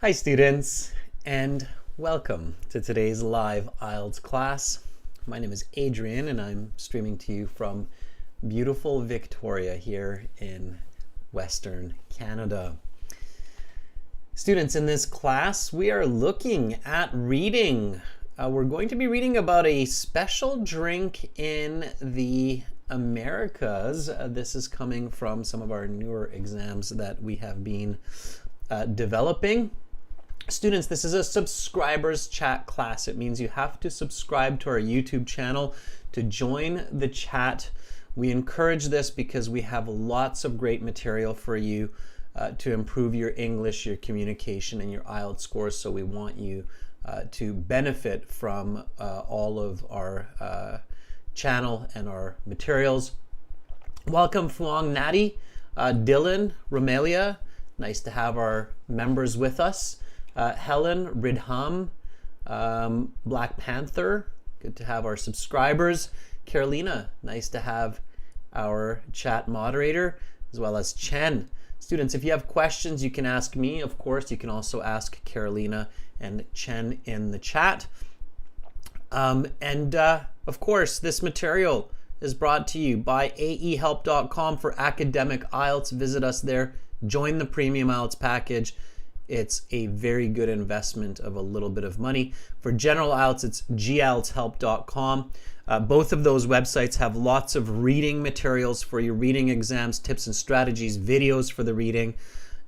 Hi students, and welcome to today's live IELTS class. My name is Adrian and I'm streaming to you from beautiful Victoria here in Western Canada. Students, in this class we are looking at reading. We're going to be reading about a special drink in the Americas. This is coming from some of our newer exams that we have been developing. Students, this is a subscribers chat class. It means you have to subscribe to our YouTube channel to join the chat. We encourage this because we have lots of great material for you to improve your English, your communication, and your IELTS scores. So we want you to benefit from all of our channel and our materials. Welcome Fuang Nadi, Dylan, Romelia. Nice to have our members with us. Helen, Ridham, Black Panther, good to have our subscribers. Carolina, nice to have our chat moderator, as well as Chen. Students, if you have questions, you can ask me. Of course, you can also ask Carolina and Chen in the chat. Of course, this material is brought to you by aehelp.com for academic IELTS. Visit us there. Join the premium IELTS package. It's a very good investment of a little bit of money. For general IELTS, it's gieltshelp.com. Both of those websites have lots of reading materials for your reading exams, tips and strategies, videos for the reading,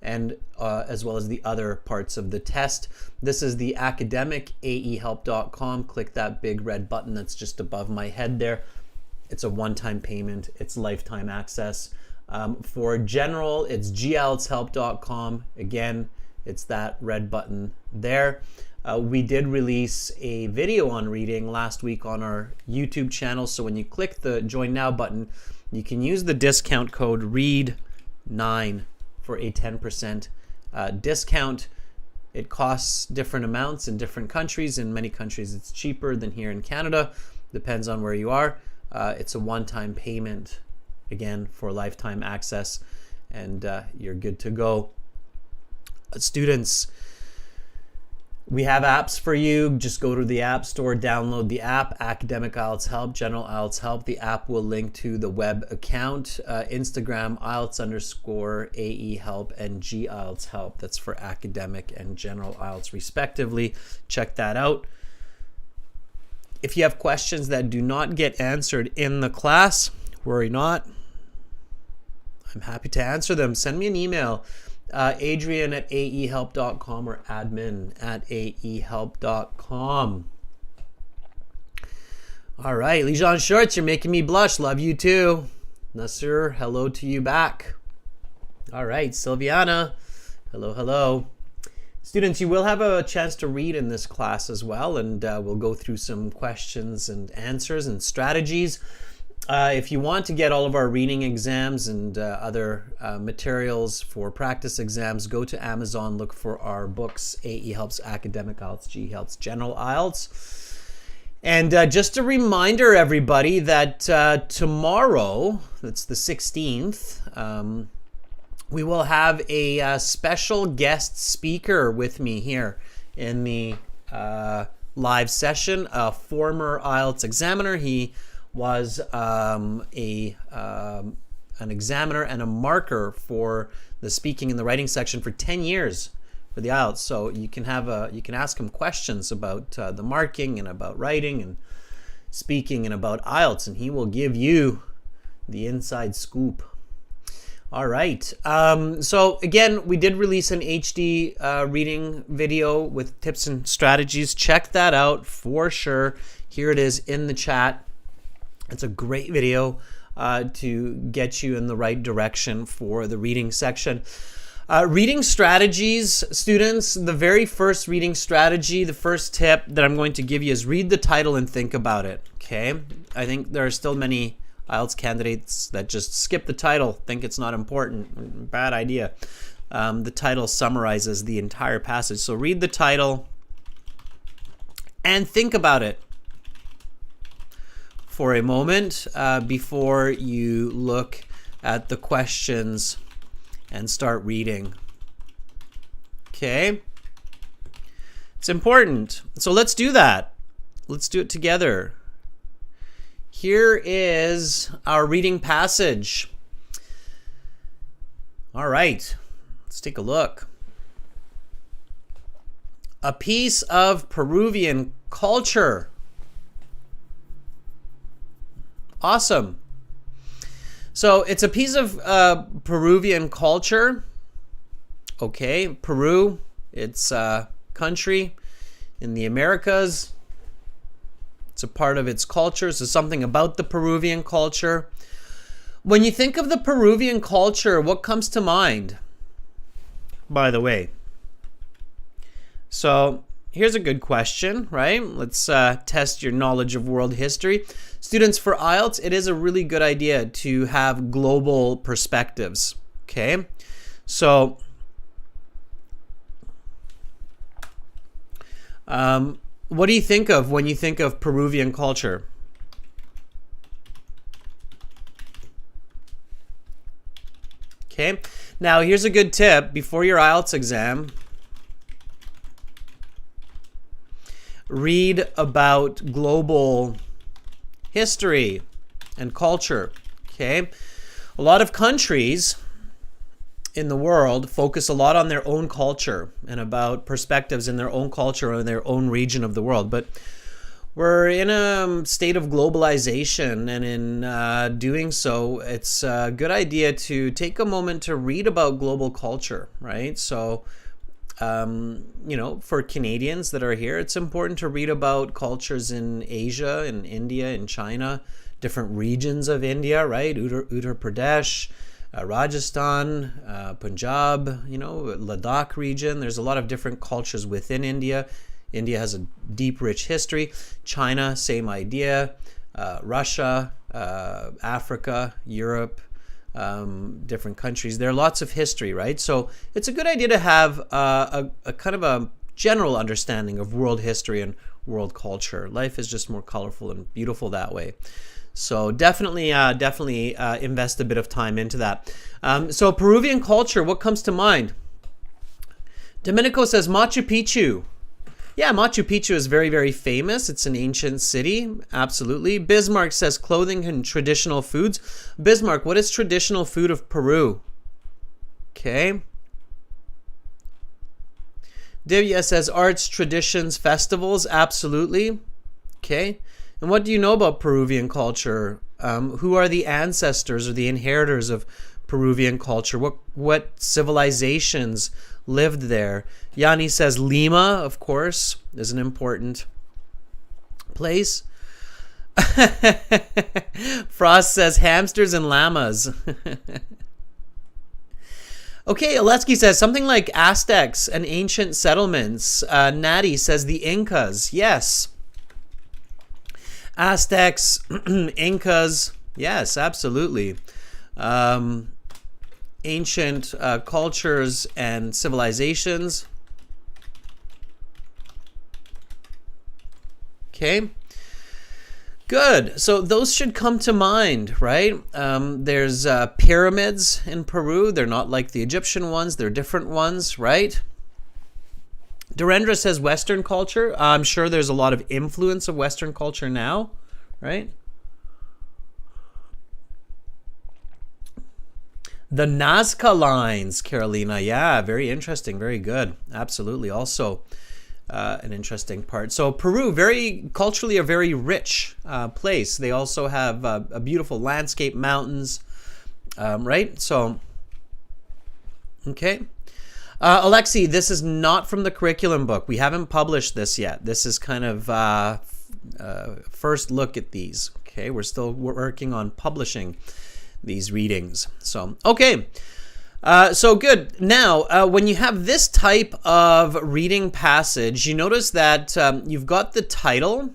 and as well as the other parts of the test. This is the academic, aehelp.com. Click that big red button that's just above my head there. It's a one-time payment. It's lifetime access. For general, it's gieltshelp.com. Again, it's that red button there. We did release a video on reading last week on our YouTube channel. So when you click the Join Now button, you can use the discount code READ9 for a 10% discount. It costs different amounts in different countries. In many countries, it's cheaper than here in Canada. Depends on where you are. It's a one-time payment, again, for lifetime access, and you're good to go. Students, we have apps for you. Just go to the App Store, download the app, Academic IELTS Help, General IELTS Help. The app will link to the web account, Instagram, IELTS_AE Help, and G IELTS Help. That's for academic and general IELTS respectively. Check that out. If you have questions that do not get answered in the class, worry not. I'm happy to answer them. Send me an email. Adrian at aehelp.com or admin at aehelp.com. All right, Lijon Shorts, you're making me blush. Love you too. Nasser, hello to you back. All right, Silviana, hello, hello. Students, you will have a chance to read in this class as well, and we'll go through some questions and answers and strategies. If you want to get all of our reading exams and other materials for practice exams, go to Amazon, look for our books, AE Helps Academic IELTS, G Helps General IELTS. And just a reminder, everybody, that tomorrow, that's the 16th, we will have a special guest speaker with me here in the live session, a former IELTS examiner. He was an examiner and a marker for the speaking and the writing section for 10 years for the IELTS. So you can ask him questions about the marking and about writing and speaking and about IELTS, and he will give you the inside scoop. All right. So again, we did release an HD reading video with tips and strategies. Check that out for sure. Here it is in the chat. It's a great video to get you in the right direction for the reading section. Reading strategies, students, the very first reading strategy, the first tip that I'm going to give you is read the title and think about it, okay? I think there are still many IELTS candidates that just skip the title, think it's not important. Bad idea. The title summarizes the entire passage. So read the title and think about it for a moment before you look at the questions and start reading. Okay? It's important. So let's do that. Let's do it together. Here is our reading passage. All right, let's take a look. A piece of Peruvian culture. Awesome. So it's a piece of Peruvian culture. Okay, Peru, it's a country in the Americas. It's a part of its culture. So something about the Peruvian culture. When you think of the Peruvian culture, what comes to mind? By the way. So here's a good question, right? Let's test your knowledge of world history. Students, for IELTS, it is a really good idea to have global perspectives, okay? So what do you think of when you think of Peruvian culture? Okay, now here's a good tip before your IELTS exam. Read about global history and culture, okay? A lot of countries in the world focus a lot on their own culture and about perspectives in their own culture or their own region of the world. But we're in a state of globalization, and in doing so, it's a good idea to take a moment to read about global culture, right? So, you know, for Canadians that are here, it's important to read about cultures in Asia, in India, in China, different regions of India, right? Uttar Pradesh, Rajasthan, Punjab, you know, Ladakh region. There's a lot of different cultures within India. India has a deep, rich history. China, same idea. Russia, Africa, Europe, different countries. There are lots of history, right? So it's a good idea to have a kind of a general understanding of world history and world culture. Life is just more colorful and beautiful that way. So definitely invest a bit of time into that. So Peruvian culture, what comes to mind? Domenico says Machu Picchu. Yeah, Machu Picchu is very, very famous. It's an ancient city. Absolutely. Bismarck says clothing and traditional foods. Bismarck, what is traditional food of Peru? Okay. Divya says arts, traditions, festivals. Absolutely. Okay. And what do you know about Peruvian culture? Who are the ancestors or the inheritors of Peruvian culture? What civilizations lived there? Yanni says Lima, of course, is an important place. Frost says hamsters and llamas. Okay, Aletsky says something like Aztecs and ancient settlements. Natty says the Incas. Yes. Aztecs, Incas. Yes, absolutely. Ancient cultures and civilizations. Okay. Good. So those should come to mind, right? There's pyramids in Peru. They're not like the Egyptian ones. They're different ones, right? Durendra says Western culture. I'm sure there's a lot of influence of Western culture now, right? The Nazca lines, Carolina. Yeah, very interesting. Very good. Absolutely. Also an interesting part. So Peru, very culturally a very rich place. They also have a beautiful landscape, mountains, right? So, okay. Alexi, this is not from the curriculum book. We haven't published this yet. This is kind of first look at these. Okay, we're still working on publishing these readings. So, okay. So good. Now, when you have this type of reading passage, you notice that you've got the title,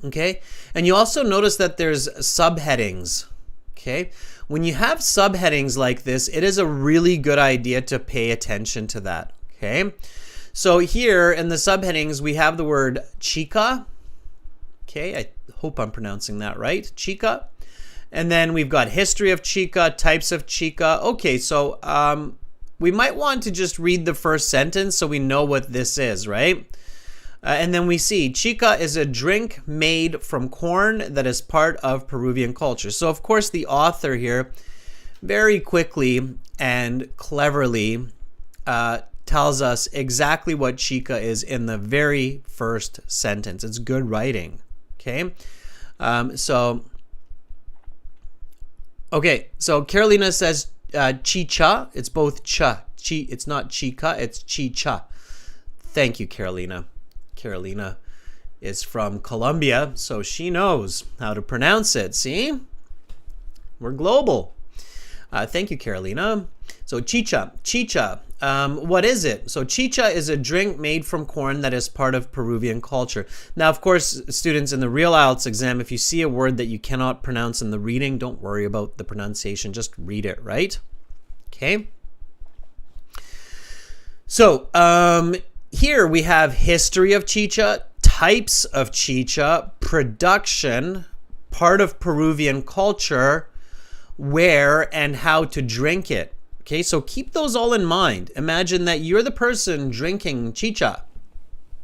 okay? And you also notice that there's subheadings, okay? When you have subheadings like this, it is a really good idea to pay attention to that, okay? So here in the subheadings, we have the word chica, okay? I hope I'm pronouncing that right, chica. And then we've got history of chica, types of chica. Okay, so we might want to just read the first sentence so we know what this is, right? And then we see chicha is a drink made from corn that is part of Peruvian culture. So of course the author here very quickly and cleverly tells us exactly what chicha is in the very first sentence. It's good writing, okay? So Carolina says chicha. It's both cha. It's not chica, it's chicha. Thank you, Carolina. Carolina is from Colombia, so she knows how to pronounce it. See? We're global. Thank you, Carolina. So chicha. What is it? So chicha is a drink made from corn that is part of Peruvian culture. Now, of course, students, in the real IELTS exam, if you see a word that you cannot pronounce in the reading, don't worry about the pronunciation. Just read it, right? Okay. So here we have history of chicha, types of chicha, production, part of Peruvian culture, where and how to drink it. Okay, so keep those all in mind. Imagine that you're the person drinking chicha.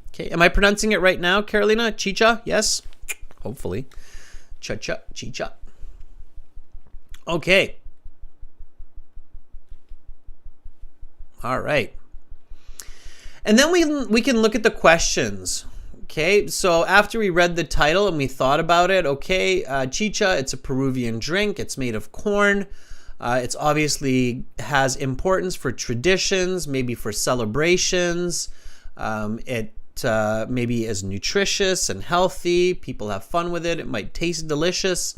Okay, am I pronouncing it right now, Carolina? Chicha? Yes? Hopefully. Cha-cha, chicha. Okay. All right. And then we can look at the questions. Okay, so after we read the title and we thought about it, okay, chicha, it's a Peruvian drink. It's made of corn. It's obviously has importance for traditions, maybe for celebrations. It maybe is nutritious and healthy. People have fun with it. It might taste delicious.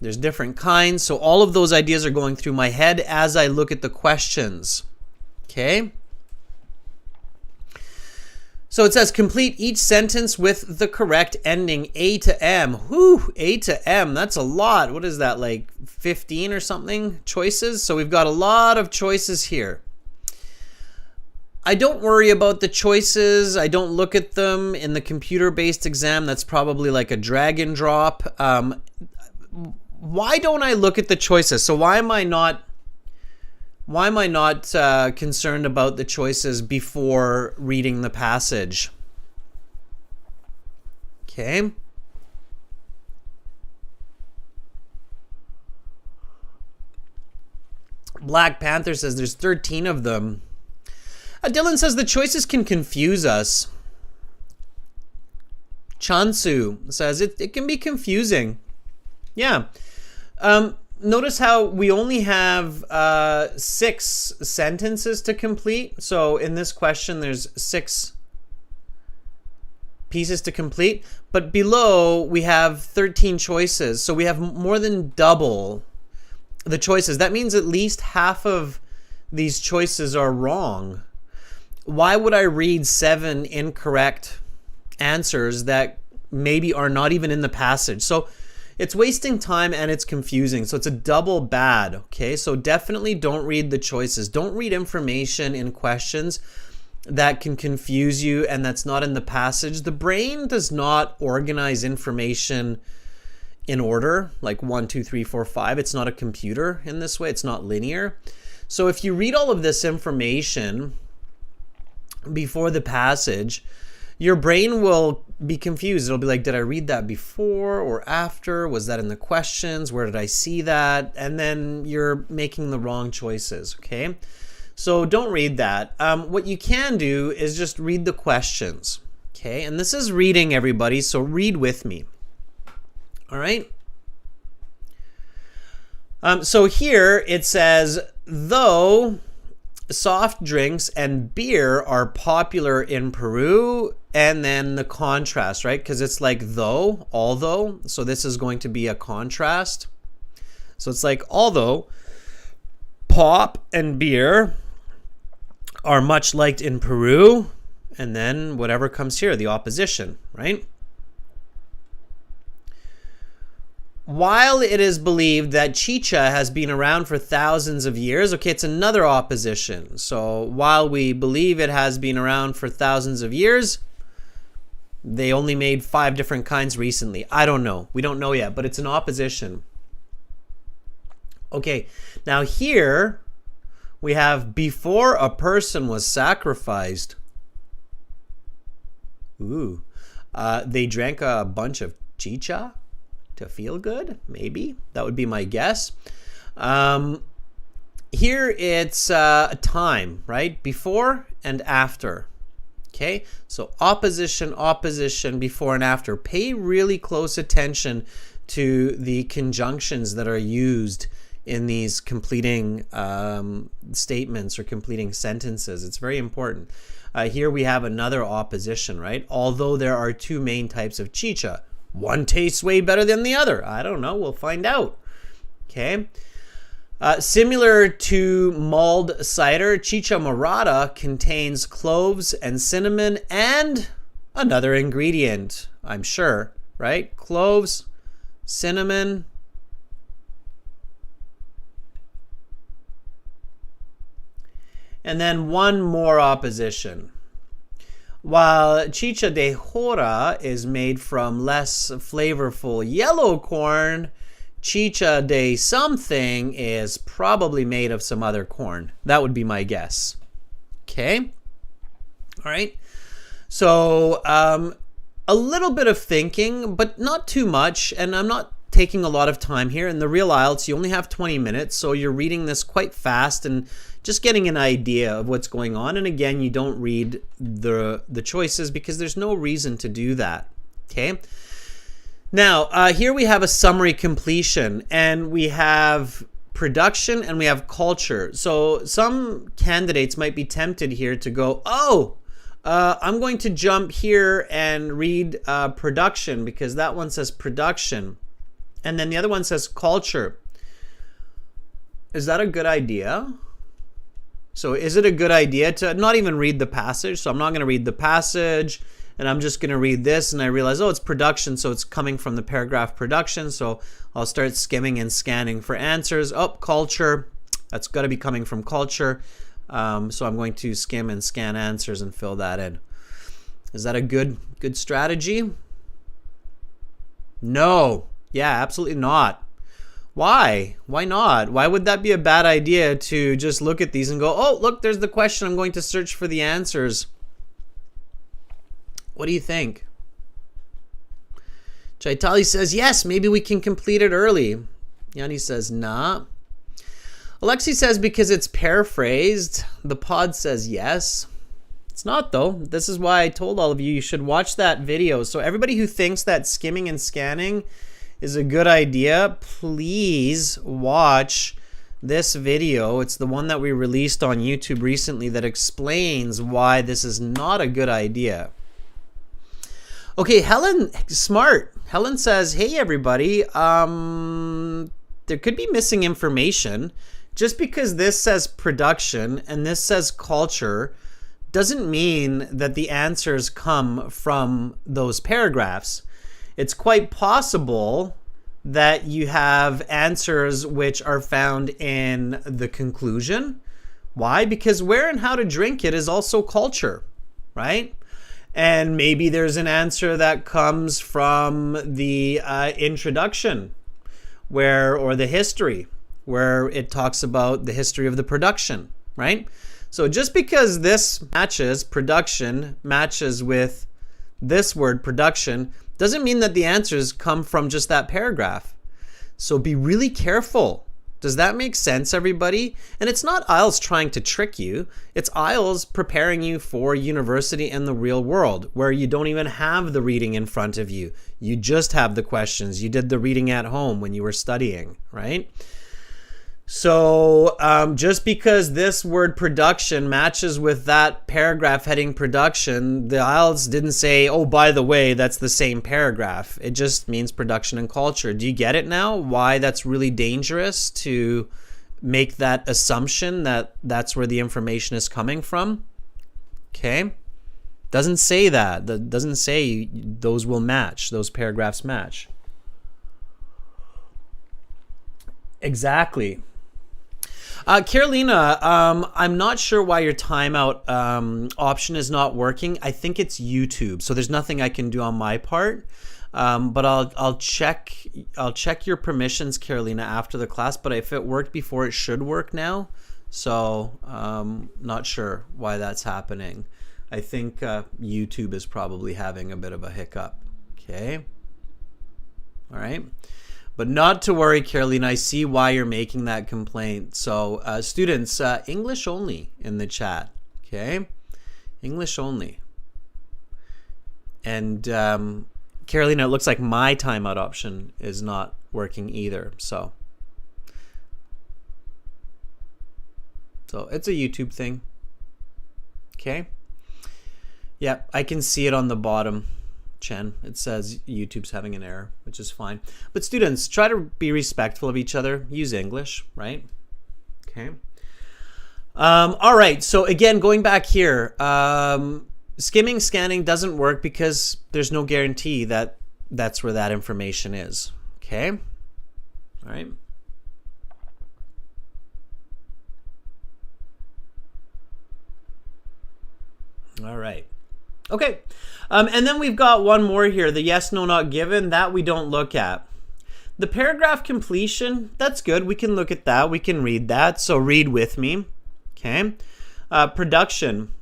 There's different kinds. So all of those ideas are going through my head as I look at the questions. Okay. So it says complete each sentence with the correct ending A to M. Whew, A to M, that's a lot. What is that, like 15 or something choices? So we've got a lot of choices here. I don't worry about the choices. I don't look at them in the computer-based exam. That's probably like a drag and drop. Why don't I look at the choices? So why am I not concerned about the choices before reading the passage? Okay. Black Panther says there's 13 of them. Dylan says the choices can confuse us. Chansu says it can be confusing. Yeah. Notice how we only have 6 sentences to complete. So in this question, there's 6 pieces to complete. But below, we have 13 choices. So we have more than double the choices. That means at least half of these choices are wrong. Why would I read 7 incorrect answers that maybe are not even in the passage? So it's wasting time and it's confusing. So it's a double bad, okay? So definitely don't read the choices. Don't read information in questions that can confuse you and that's not in the passage. The brain does not organize information in order, like 1, 2, 3, 4, 5. It's not a computer in this way. It's not linear. So if you read all of this information before the passage, your brain will be confused. It'll be like, did I read that before or after? Was that in the questions? Where did I see that? And then you're making the wrong choices, okay? So don't read that. What you can do is just read the questions, okay? And this is reading, everybody, so read with me, all right? So here it says, though soft drinks and beer are popular in Peru, and then the contrast, right? Because it's like though, although. So this is going to be a contrast. So it's like although pop and beer are much liked in Peru, and then whatever comes here, the opposition, right? While it is believed that chicha has been around for thousands of years, okay, it's another opposition. So while we believe it has been around for thousands of years, they only made 5 different kinds recently. I don't know. We don't know yet, but it's an opposition. Okay, now here We have before a person was sacrificed. Ooh. They drank a bunch of chicha to feel good. Maybe. That would be my guess. Here it's a time, right? Before and after. Okay, so opposition, opposition, before and after. Pay really close attention to the conjunctions that are used in these completing statements or completing sentences. It's very important. Here we have another opposition, right? Although there are two main types of chicha. One tastes way better than the other. I don't know. We'll find out. Okay. Similar to mulled cider, chicha morada contains cloves and cinnamon and another ingredient, I'm sure, right? Cloves, cinnamon, and then one more opposition. While chicha de jora is made from less flavorful yellow corn, chicha de something is probably made of some other corn. That would be my guess. Okay. All right. So a little bit of thinking, but not too much. And I'm not taking a lot of time here. In the real IELTS, you only have 20 minutes. So you're reading this quite fast and just getting an idea of what's going on. And again, you don't read the choices because there's no reason to do that. Okay. Now, here we have a summary completion, and we have production and we have culture. So some candidates might be tempted here to go, I'm going to jump here and read production because that one says production. And then the other one says culture. Is that a good idea? So is it a good idea to not even read the passage? So I'm not going to read the passage. And I'm just going to read this, and I realize, it's production, so it's coming from the paragraph production. So I'll start skimming and scanning for answers. Culture. That's got to be coming from culture. So I'm going to skim and scan answers and fill that in. Is that a good strategy? No. Yeah, absolutely not. Why? Why not? Why would that be a bad idea to just look at these and go, look, there's the question. I'm going to search for the answers. What do you think? Chaitali says, yes, maybe we can complete it early. Yanni says, nah. Alexi says, because it's paraphrased. The pod says, yes. It's not, though. This is why I told all of you should watch that video. So everybody who thinks that skimming and scanning is a good idea, please watch this video. It's the one that we released on YouTube recently that explains why this is not a good idea. Okay, Helen, smart. Helen says, hey, everybody, there could be missing information. Just because this says production and this says culture doesn't mean that the answers come from those paragraphs. It's quite possible that you have answers which are found in the conclusion. Why? Because where and how to drink it is also culture, right? And maybe there's an answer that comes from the introduction or the history, where it talks about the history of the production, right? So just because this production matches with this word production, doesn't mean that the answers come from just that paragraph. So be really careful. Does that make sense, everybody? And it's not IELTS trying to trick you. It's IELTS preparing you for university and the real world, where you don't even have the reading in front of you. You just have the questions. You did the reading at home when you were studying, right? So just because this word production matches with that paragraph heading production, the IELTS didn't say, by the way, that's the same paragraph. It just means production and culture. Do you get it now? Why that's really dangerous to make that assumption that that's where the information is coming from? Okay. Doesn't say that. That doesn't say those will match. Those paragraphs match. Exactly. Carolina, I'm not sure why your timeout option is not working. I think it's YouTube, so there's nothing I can do on my part. But I'll check your permissions, Carolina, after the class. But if it worked before, it should work now. So not sure why that's happening. I think YouTube is probably having a bit of a hiccup. Okay. All right. But not to worry, Caroline. I see why you're making that complaint. So students, English only in the chat. Okay. English only. And Carolina, it looks like my timeout option is not working either. So it's a YouTube thing. Okay. Yep, I can see it on the bottom, Chen. It says YouTube's having an error, which is fine. But students, try to be respectful of each other. Use English, right? Okay. All right. So again, going back here, skimming, scanning doesn't work because there's no guarantee that that's where that information is. Okay. All right. All right. Okay. And then we've got one more here, the yes, no, not given. That we don't look at. The paragraph completion, that's good. We can look at that. We can read that. So read with me. Okay. Production.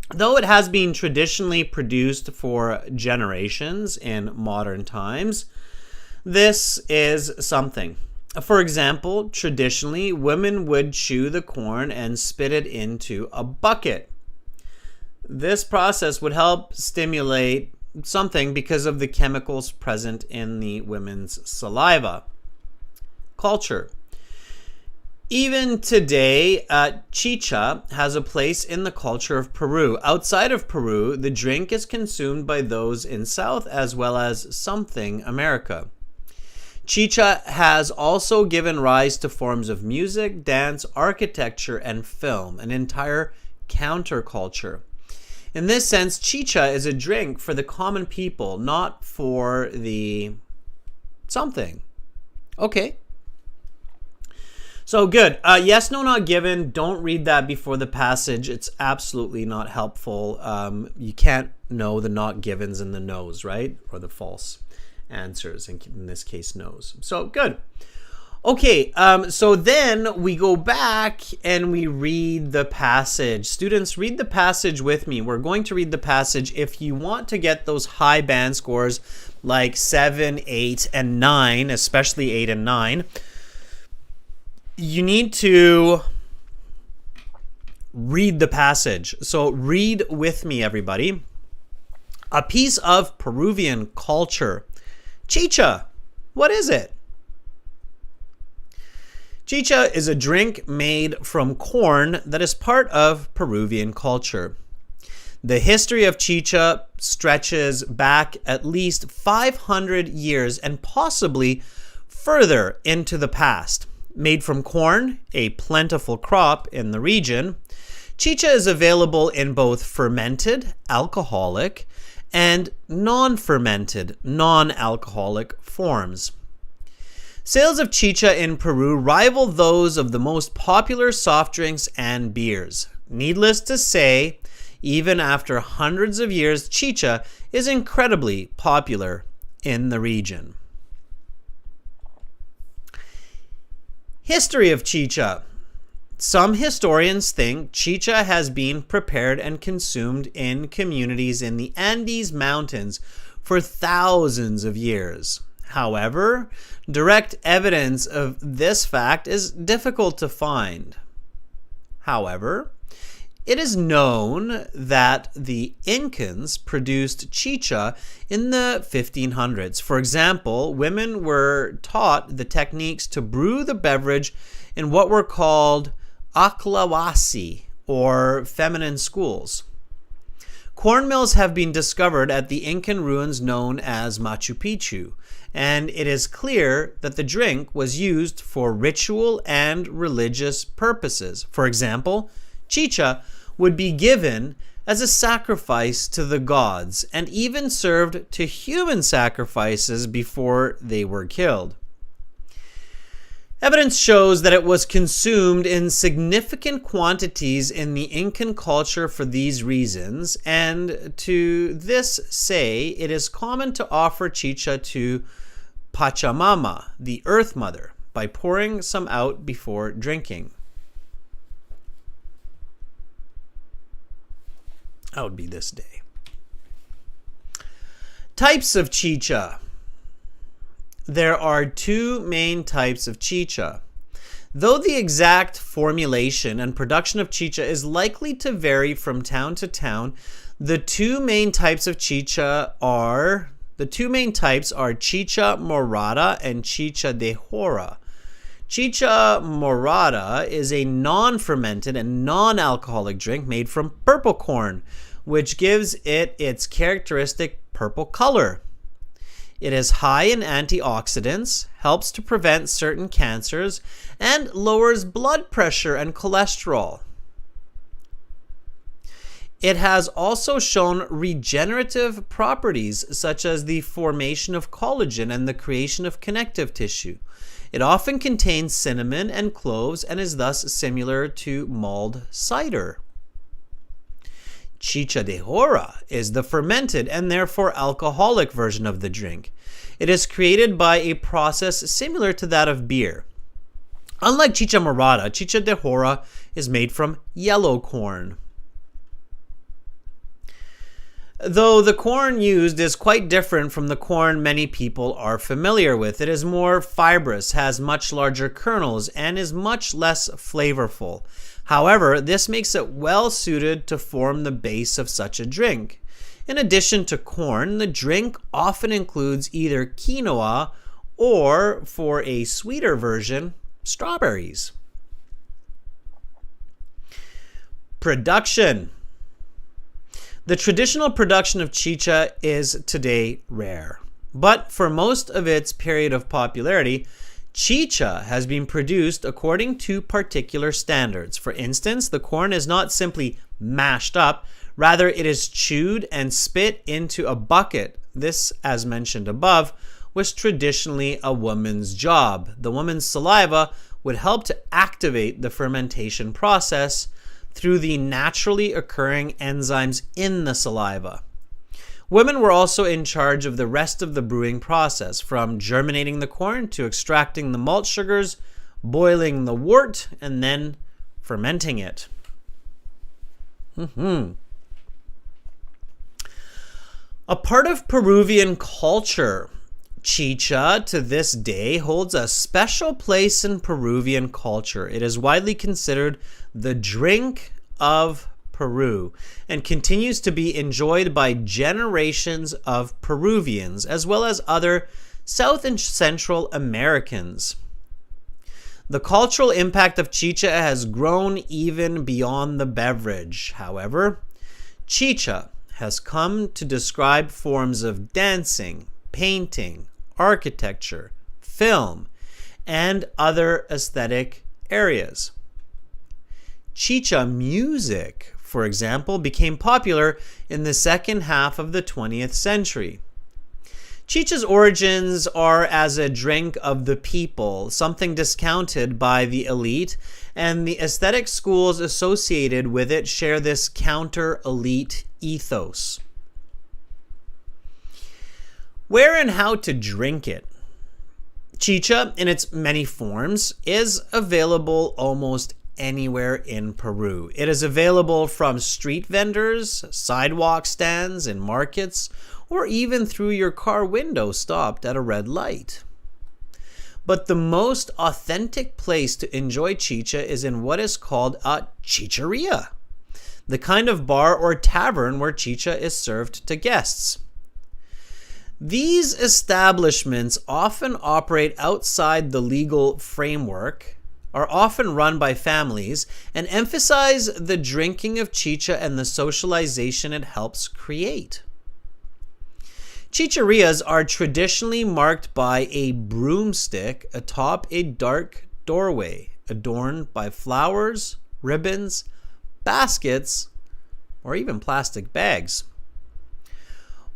Though it has been traditionally produced for generations in modern times, this is something. For example, traditionally, women would chew the corn and spit it into a bucket. This process would help stimulate something because of the chemicals present in the women's saliva. Culture. Even today, chicha has a place in the culture of Peru. Outside of Peru, the drink is consumed by those in South as well as something America. Chicha has also given rise to forms of music, dance, architecture, and film, an entire counterculture. In this sense, chicha is a drink for the common people, not for the something. Okay. So good. Yes, no, not given. Don't read that before the passage. It's absolutely not helpful. You can't know the not givens and the no's, right? Or the false answers, in this case, no's. So good. Okay, so then we go back and we read the passage. Students, read the passage with me. We're going to read the passage. If you want to get those high band scores like 7, 8, and 9, especially 8 and 9, you need to read the passage. So read with me, everybody. A piece of Peruvian culture. Chicha, what is it? Chicha is a drink made from corn that is part of Peruvian culture. The history of chicha stretches back at least 500 years and possibly further into the past. Made from corn, a plentiful crop in the region, chicha is available in both fermented, alcoholic, and non-fermented, non-alcoholic forms. Sales of chicha in Peru rival those of the most popular soft drinks and beers. Needless to say, even after hundreds of years, chicha is incredibly popular in the region. History of chicha. Some historians think chicha has been prepared and consumed in communities in the Andes Mountains for thousands of years. However, direct evidence of this fact is difficult to find. However, it is known that the Incans produced chicha in the 1500s. For example, women were taught the techniques to brew the beverage in what were called aclawasi, or feminine schools. Corn mills have been discovered at the Incan ruins known as Machu Picchu, and it is clear that the drink was used for ritual and religious purposes. For example, chicha would be given as a sacrifice to the gods and even served to human sacrifices before they were killed. Evidence shows that it was consumed in significant quantities in the Incan culture for these reasons, and to this say, it is common to offer chicha to Pachamama, the Earth Mother, by pouring some out before drinking. That would be this day. Types of chicha. There are two main types of chicha. Though the exact formulation and production of chicha is likely to vary from town to town, the two main types are chicha morada and chicha de jora. Chicha morada is a non-fermented and non-alcoholic drink made from purple corn, which gives it its characteristic purple color. It is high in antioxidants, helps to prevent certain cancers, and lowers blood pressure and cholesterol. It has also shown regenerative properties such as the formation of collagen and the creation of connective tissue. It often contains cinnamon and cloves and is thus similar to mulled cider. Chicha de jora is the fermented and therefore alcoholic version of the drink. It is created by a process similar to that of beer. Unlike chicha morada, chicha de jora is made from yellow corn. Though the corn used is quite different from the corn many people are familiar with. It is more fibrous, has much larger kernels, and is much less flavorful. However, this makes it well suited to form the base of such a drink. In addition to corn, the drink often includes either quinoa or, for a sweeter version, strawberries. Production. The traditional production of chicha is today rare, but for most of its period of popularity, chicha has been produced according to particular standards. For instance, the corn is not simply mashed up, rather it is chewed and spit into a bucket. This, as mentioned above, was traditionally a woman's job. The woman's saliva would help to activate the fermentation process through the naturally occurring enzymes in the saliva. Women were also in charge of the rest of the brewing process, from germinating the corn to extracting the malt sugars, boiling the wort, and then fermenting it. A part of Peruvian culture, chicha to this day holds a special place in Peruvian culture. It is widely considered the drink of Peru and continues to be enjoyed by generations of Peruvians as well as other South and Central Americans. The cultural impact of chicha has grown even beyond the beverage. However, chicha has come to describe forms of dancing, painting, architecture, film, and other aesthetic areas. Chicha music, for example, became popular in the second half of the 20th century. Chicha's origins are as a drink of the people, something discounted by the elite, and the aesthetic schools associated with it share this counter-elite ethos. Where and how to drink it? Chicha, in its many forms, is available almost anywhere in Peru. It is available from street vendors, sidewalk stands, in markets, or even through your car window stopped at a red light. But the most authentic place to enjoy chicha is in what is called a chicheria, the kind of bar or tavern where chicha is served to guests. These establishments often operate outside the legal framework, are often run by families, and emphasize the drinking of chicha and the socialization it helps create. Chicherias are traditionally marked by a broomstick atop a dark doorway, adorned by flowers, ribbons, baskets, or even plastic bags.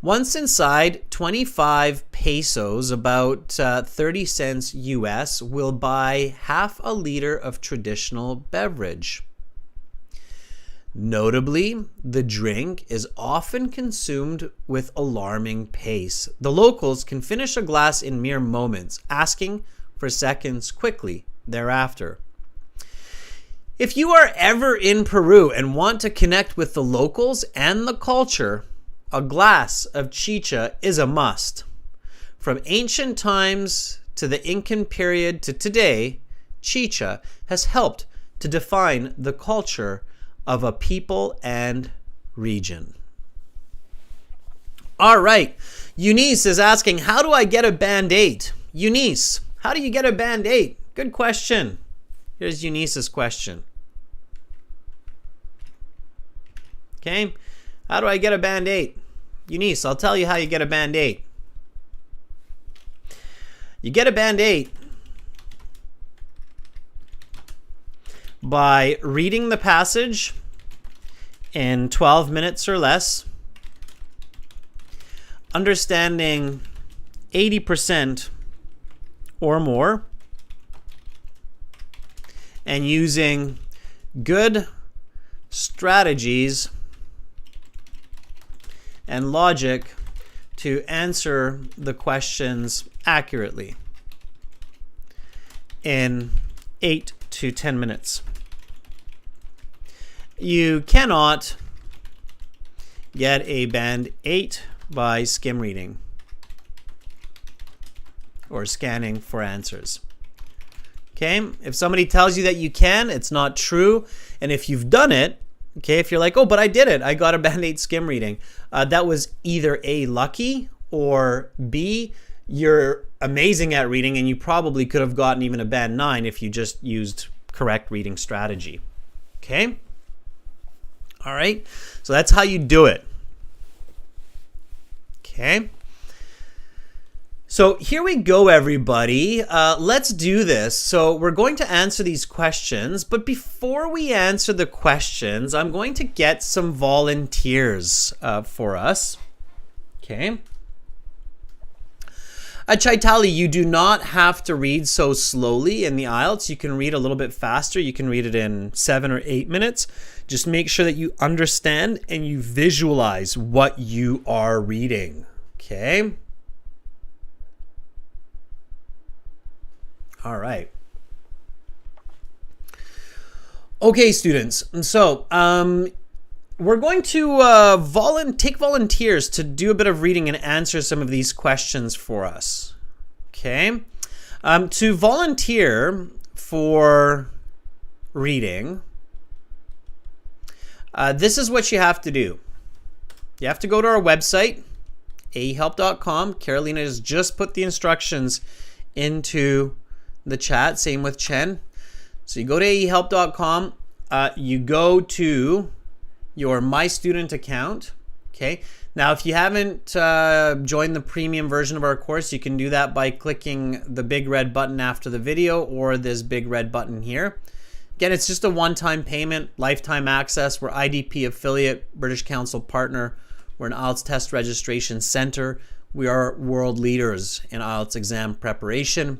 Once inside, 25 pesos, about 30 cents US, will buy half a liter of traditional beverage. Notably, the drink is often consumed with alarming pace. The locals can finish a glass in mere moments, asking for seconds quickly thereafter. If you are ever in Peru and want to connect with the locals and the culture, a glass of chicha is a must. From ancient times to the Incan period to today, chicha has helped to define the culture of a people and region. All right, Eunice is asking, how do I get a Band 8? Eunice, how do you get a Band 8? Good question. Here's Eunice's question. Okay, how do I get a Band 8? Eunice, I'll tell you how you get a Band 8. You get a Band 8 by reading the passage in 12 minutes or less, understanding 80% or more, and using good strategies and logic to answer the questions accurately in 8 to 10 minutes. You cannot get a Band 8 by skim reading or scanning for answers. Okay, if somebody tells you that you can, it's not true. And if you've done it, okay, if you're like, oh, but I did it, I got a Band 8 skim reading, that was either A, lucky, or B, you're amazing at reading and you probably could have gotten even a Band 9 if you just used correct reading strategy. Okay? All right, so that's how you do it. Okay? So here we go, everybody. Let's do this. So we're going to answer these questions, but before we answer the questions, I'm going to get some volunteers for us. Okay. Chaitali, you do not have to read so slowly in the IELTS. You can read a little bit faster. You can read it in 7 or 8 minutes. Just make sure that you understand and you visualize what you are reading. Okay. All right. Okay, students. So we're going to take volunteers to do a bit of reading and answer some of these questions for us. Okay. To volunteer for reading, this is what you have to do. You have to go to our website, aehelp.com. Carolina has just put the instructions into the chat, same with Chen. So you go to aehelp.com, you go to your My Student account. Okay. Now, if you haven't joined the premium version of our course, you can do that by clicking the big red button after the video or this big red button here. Again, it's just a one-time payment, lifetime access. We're IDP affiliate, British Council partner. We're an IELTS test registration center. We are world leaders in IELTS exam preparation.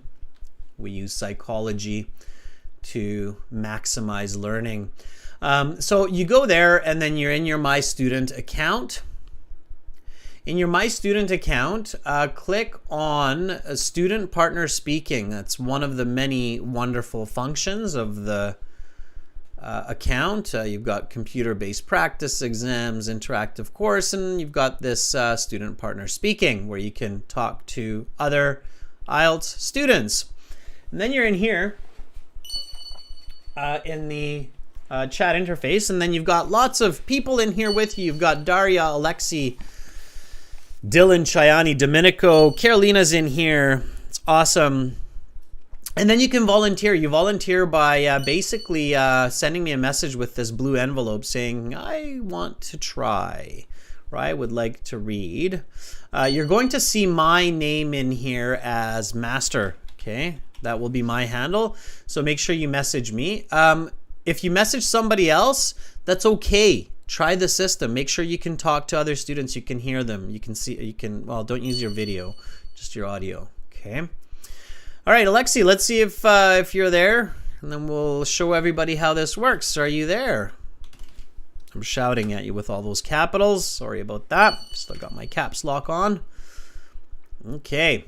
We use psychology to maximize learning. So you go there and then you're in your My Student account. In your My Student account, click on Student Partner Speaking. That's one of the many wonderful functions of the account. You've got computer-based practice exams, interactive course, and you've got this Student Partner Speaking where you can talk to other IELTS students. And then you're in here in the chat interface, and then you've got lots of people in here with you. You've got Daria, Alexi, Dylan, Chayani, Domenico, Carolina's in here. It's awesome. And then you can volunteer. You volunteer by basically sending me a message with this blue envelope saying, I want to try, or I would like to read. You're going to see my name in here as master, okay? That will be my handle. So make sure you message me. If you message somebody else, that's okay. Try the system. Make sure you can talk to other students. You can hear them. You can see, well, don't use your video, just your audio. Okay. All right, Alexi, let's see if you're there, and then we'll show everybody how this works. Are you there? I'm shouting at you with all those capitals. Sorry about that. Still got my caps lock on. Okay.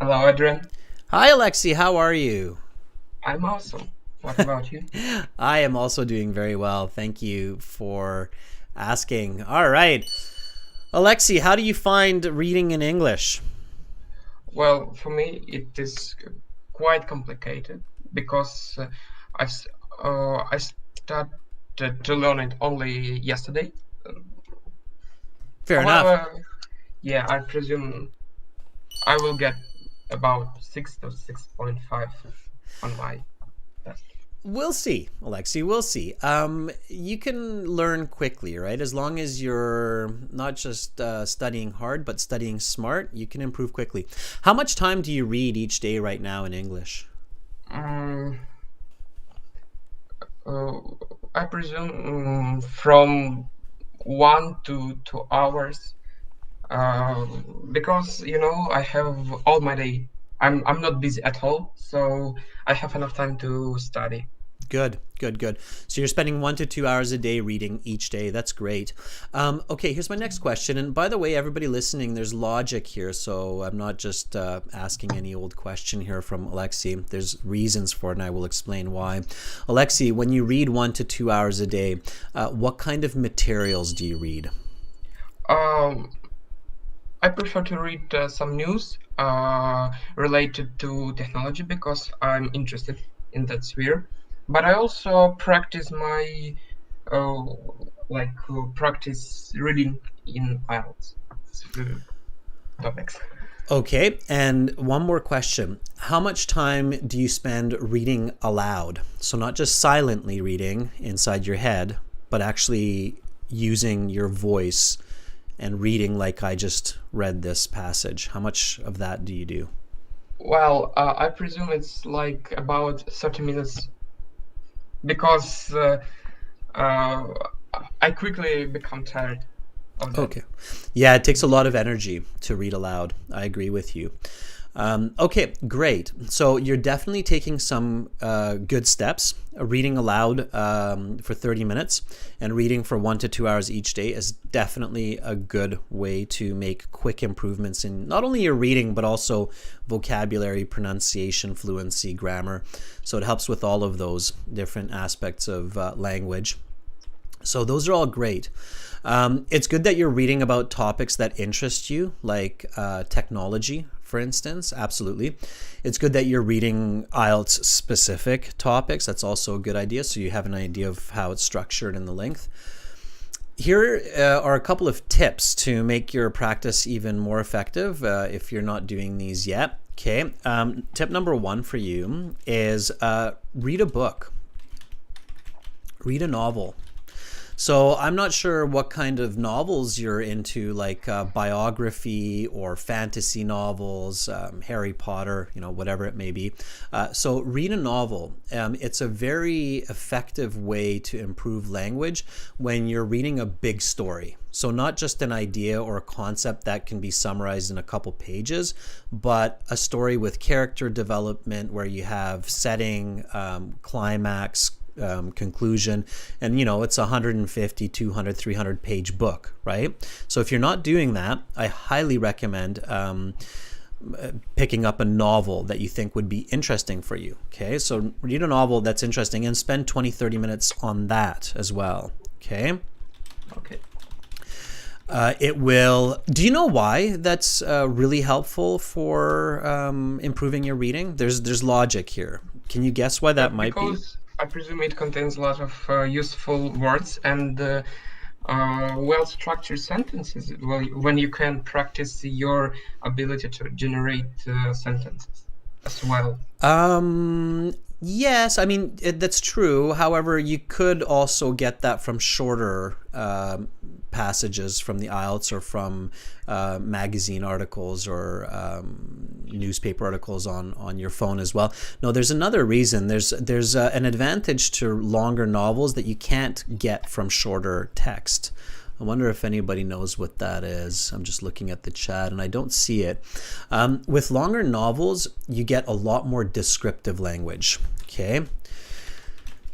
Hello, Adrian. Hi, Alexi. How are you? I'm awesome. What about you? I am also doing very well. Thank you for asking. All right. Alexi, how do you find reading in English? Well, for me, it is quite complicated because I s- I started to learn it only yesterday. Um, Fair enough. However, yeah, I presume I will get about 6 to 6.5 on my test. We'll see, Alexi. We'll see. You can learn quickly, right? As long as you're not just studying hard, but studying smart, you can improve quickly. How much time do you read each day right now in English? Um, uh, I presume from 1 to 2 hours uh, because I have all my day. I'm not busy at all, so I have enough time to study. Good, good, good. So you're spending 1 to 2 hours a day reading each day. That's great. Okay, here's my next question. And by the way, everybody listening, there's logic here. So I'm not just asking any old question here from Alexi. There's reasons for it, and I will explain why. Alexi, when you read 1 to 2 hours a day, what kind of materials do you read? Um, I prefer to read some news related to technology because I'm interested in that sphere. But I also practice my uh, practice reading in IELTS topics. Okay, and one more question. How much time do you spend reading aloud? So, not just silently reading inside your head, but actually using your voice and reading like I just read this passage. How much of that do you do? Well, I presume it's like about 30 minutes because uh, I quickly become tired of that. Okay. Yeah, it takes a lot of energy to read aloud. I agree with you. Okay, great. So you're definitely taking some good steps. Reading aloud for 30 minutes and reading for 1 to 2 hours each day is definitely a good way to make quick improvements in not only your reading, but also vocabulary, pronunciation, fluency, grammar. So it helps with all of those different aspects of language. So those are all great. It's good that you're reading about topics that interest you, like technology, for instance. Absolutely. It's good that you're reading IELTS specific topics. That's also a good idea. So you have an idea of how it's structured and the length. Here are a couple of tips to make your practice even more effective if you're not doing these yet. Okay. Tip number one for you is read a book, read a novel. So I'm not sure what kind of novels you're into, like biography or fantasy novels, Harry Potter, whatever it may be. So read a novel. It's a very effective way to improve language when you're reading a big story. So not just an idea or a concept that can be summarized in a couple pages, but a story with character development where you have setting, climax, conclusion, and it's 150, 200, 300 page book, right? So if you're not doing that, I highly recommend picking up a novel that you think would be interesting for you. Okay, so read a novel that's interesting and spend 20, 30 minutes on that as well. Okay. Okay. It will. Do you know why that's really helpful for improving your reading? There's logic here. Can you guess why that might be? Because I presume it contains a lot of useful words and well-structured sentences. Well, when you can practice your ability to generate sentences as well. Yes, I mean that's true. However, you could also get that from shorter passages from the IELTS or from magazine articles or newspaper articles on your phone as well. No, there's another reason. There's an advantage to longer novels that you can't get from shorter text. I wonder if anybody knows what that is. I'm just looking at the chat and I don't see it. With longer novels, you get a lot more descriptive language. Okay.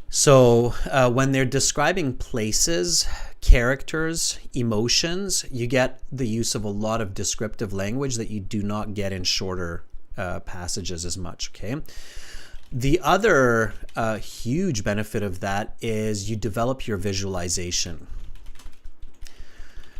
So when they're describing places, characters, emotions, you get the use of a lot of descriptive language that you do not get in shorter passages as much, okay? The other huge benefit of that is you develop your visualization.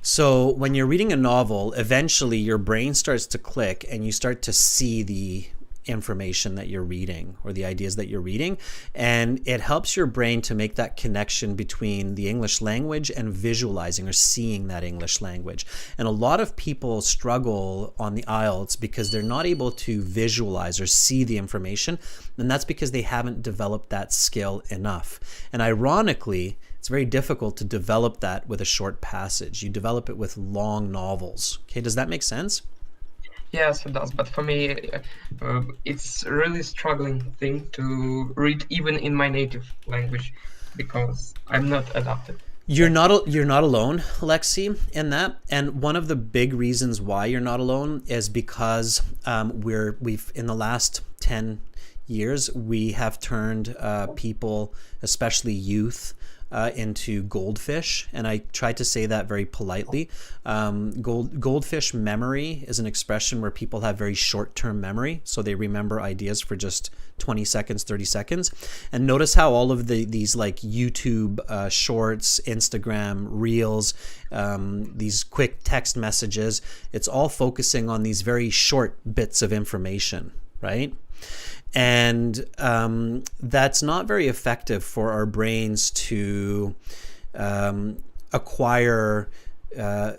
So when you're reading a novel, eventually your brain starts to click and you start to see the information that you're reading or the ideas that you're reading, and it helps your brain to make that connection between the English language and visualizing or seeing that English language. And a lot of people struggle on the IELTS because they're not able to visualize or see the information, and that's because they haven't developed that skill enough. And ironically, it's very difficult to develop that with a short passage. You develop it with long novels. Okay, does that make sense? Yes, it does. But for me, it's a really struggling thing to read even in my native language because I'm not adapted. You're not alone, Alexi, in that. And one of the big reasons why you're not alone is because we've in the last 10 years we have turned people, especially youth, into goldfish, and I try to say that very politely. Goldfish memory is an expression where people have very short-term memory, so they remember ideas for just 20 seconds, 30 seconds. And notice how all of these like YouTube shorts, Instagram reels, these quick text messages, it's all focusing on these very short bits of information, right? And that's not very effective for our brains to acquire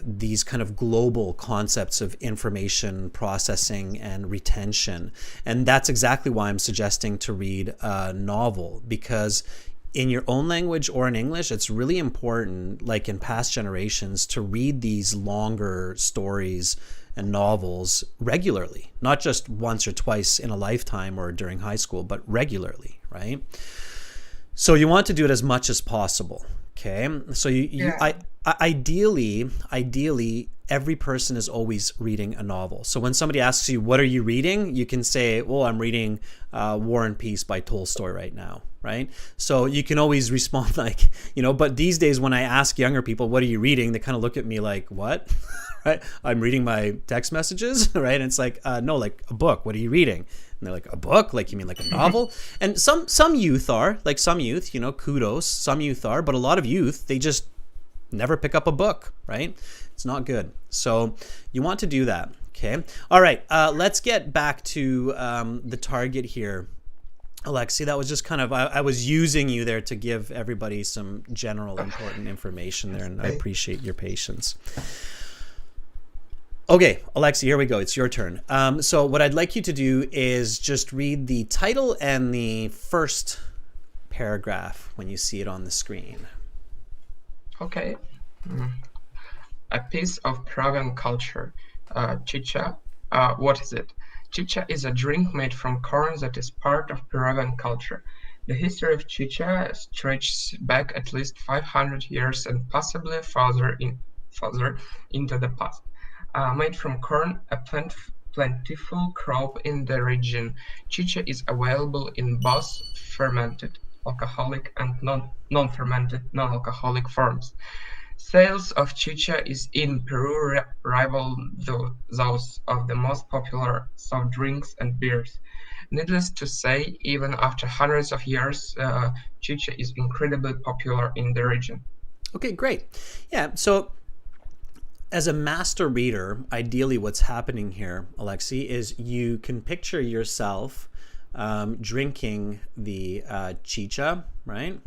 these kind of global concepts of information processing and retention. And that's exactly why I'm suggesting to read a novel, because in your own language or in English, it's really important, like in past generations, to read these longer stories and novels regularly, not just once or twice in a lifetime or during high school, but regularly, right? So you want to do it as much as possible, okay? So ideally, every person is always reading a novel. So when somebody asks you, what are you reading? You can say, well, I'm reading War and Peace by Tolstoy right now, right? So you can always respond like, but these days when I ask younger people, what are you reading? They kind of look at me like, what? Right? I'm reading my text messages, right? And it's like, no, like a book. What are you reading? And they're like, a book? Like, you mean like a novel? And some youth are, like some youth, kudos, some youth are, but a lot of youth, they just never pick up a book, right? It's not good. So you want to do that, okay? All right, let's get back to the target here. Alexi, that was just kind of, I was using you there to give everybody some general important information there, and I appreciate your patience. Okay, Alexi, here we go. It's your turn. So what I'd like you to do is just read the title and the first paragraph when you see it on the screen. Okay. A piece of Peruvian culture. Chicha. What is it? Chicha is a drink made from corn that is part of Peruvian culture. The history of chicha stretches back at least 500 years and possibly further into the past. Made from corn, a plentiful crop in the region, chicha is available in both fermented, alcoholic, and non-fermented, non-alcoholic forms. Sales of chicha is in Peru rival those of the most popular soft drinks and beers. Needless to say, even after hundreds of years, chicha is incredibly popular in the region. Okay, great. Yeah, so as a master reader, ideally what's happening here, Alexi, is you can picture yourself drinking the chicha, right?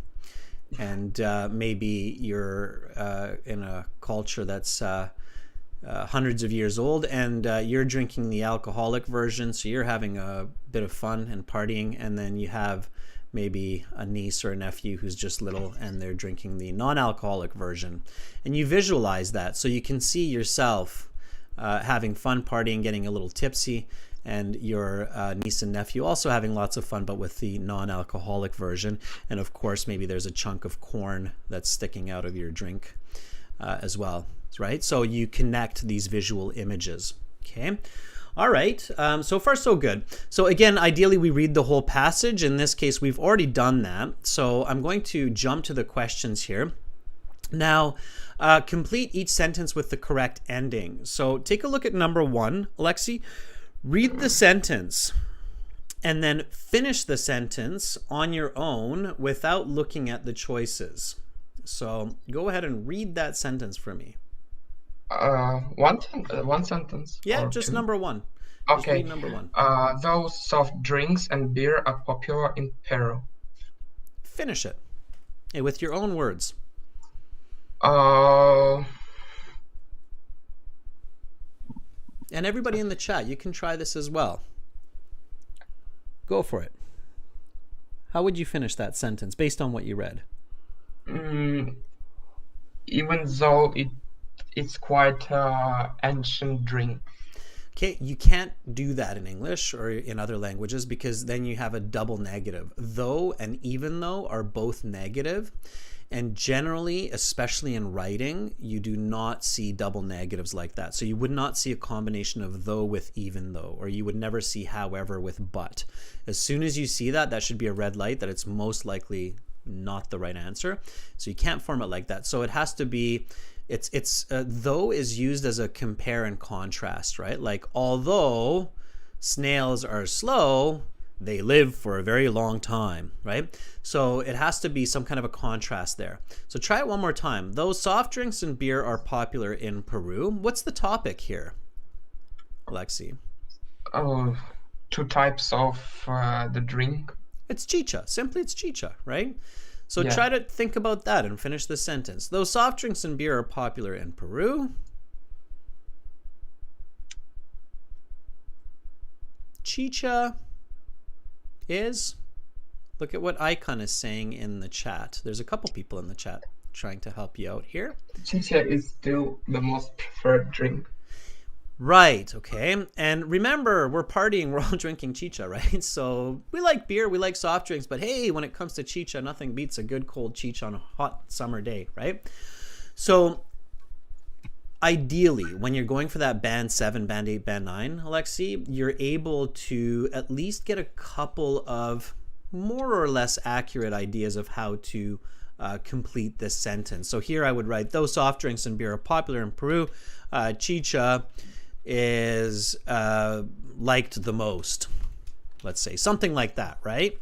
And maybe you're in a culture that's hundreds of years old, and you're drinking the alcoholic version, so you're having a bit of fun and partying, and then you have maybe a niece or a nephew who's just little and they're drinking the non-alcoholic version, and you visualize that so you can see yourself having fun partying, getting a little tipsy, and your niece and nephew also having lots of fun but with the non-alcoholic version. And of course maybe there's a chunk of corn that's sticking out of your drink as well, right? So you connect these visual images. Okay. All right, so far so good. So again, ideally we read the whole passage. In this case, we've already done that. So I'm going to jump to the questions here. Now, complete each sentence with the correct ending. So take a look at number 1, Alexi. Read the sentence and then finish the sentence on your own without looking at the choices. So go ahead and read that sentence for me. One sentence Yeah, or just two? number one. Just read Okay. number one. Those soft drinks and beer are popular in Peru. Finish it. Hey, with your own words. Uh, And everybody in the chat, you can try this as well. Go for it. How would you finish that sentence based on what you read? Even though it's quite ancient drink. Okay, you can't do that in English or in other languages because then you have a double negative. Though and even though are both negative. And generally, especially in writing, you do not see double negatives like that. So you would not see a combination of though with even though, or you would never see however with but. As soon as you see that, that should be a red light that it's most likely not the right answer. So you can't form it like that. So it has to be, though is used as a compare and contrast, right? Like, although snails are slow, they live for a very long time, right? So it has to be some kind of a contrast there. So try it one more time. Those soft drinks and beer are popular in Peru. What's the topic here, Alexi? Two types of the drink. It's chicha. Simply, it's chicha, right? So Yeah. try to think about that and finish the sentence. Those soft drinks and beer are popular in Peru. Chicha is, look at what Icon is saying in the chat. There's a couple people in the chat trying to help you out here. Chicha is still the most preferred drink. Right, okay. And remember, we're partying, we're all drinking chicha, right? So we like beer, we like soft drinks, but hey, when it comes to chicha, nothing beats a good cold chicha on a hot summer day, right? So ideally, when you're going for that band 7, band 8, band 9, Alexi, you're able to at least get a couple of more or less accurate ideas of how to complete this sentence. So here I would write, those soft drinks and beer are popular in Peru. Chicha is liked the most. Let's say something like that, right?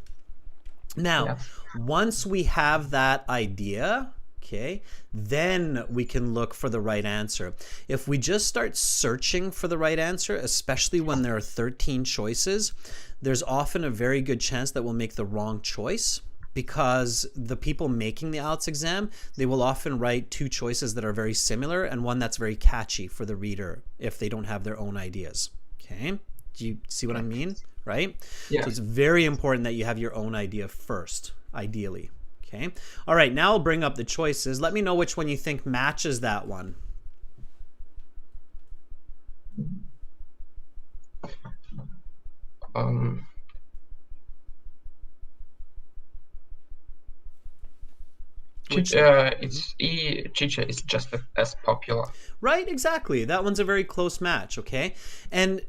Now, Yeah. once we have that idea, okay, then we can look for the right answer. If we just start searching for the right answer, especially when there are 13 choices, there's often a very good chance that we'll make the wrong choice, because the people making the IELTS exam, they will often write two choices that are very similar and one that's very catchy for the reader if they don't have their own ideas. Okay, do you see what I mean? Right? Yeah. So it's very important that you have your own idea first, ideally. Okay. All right, now I'll bring up the choices. Let me know which one you think matches that one. Chicha is just as popular. Right, exactly. That one's a very close match, okay? And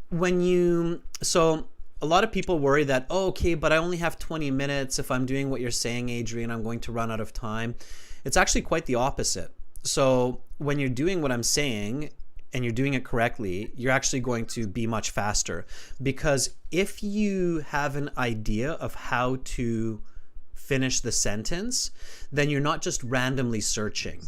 so a lot of people worry that, oh, okay, but I only have 20 minutes. If I'm doing what you're saying, Adrian, I'm going to run out of time. It's actually quite the opposite. So when you're doing what I'm saying and you're doing it correctly, you're actually going to be much faster. Because if you have an idea of how to finish the sentence, then you're not just randomly searching,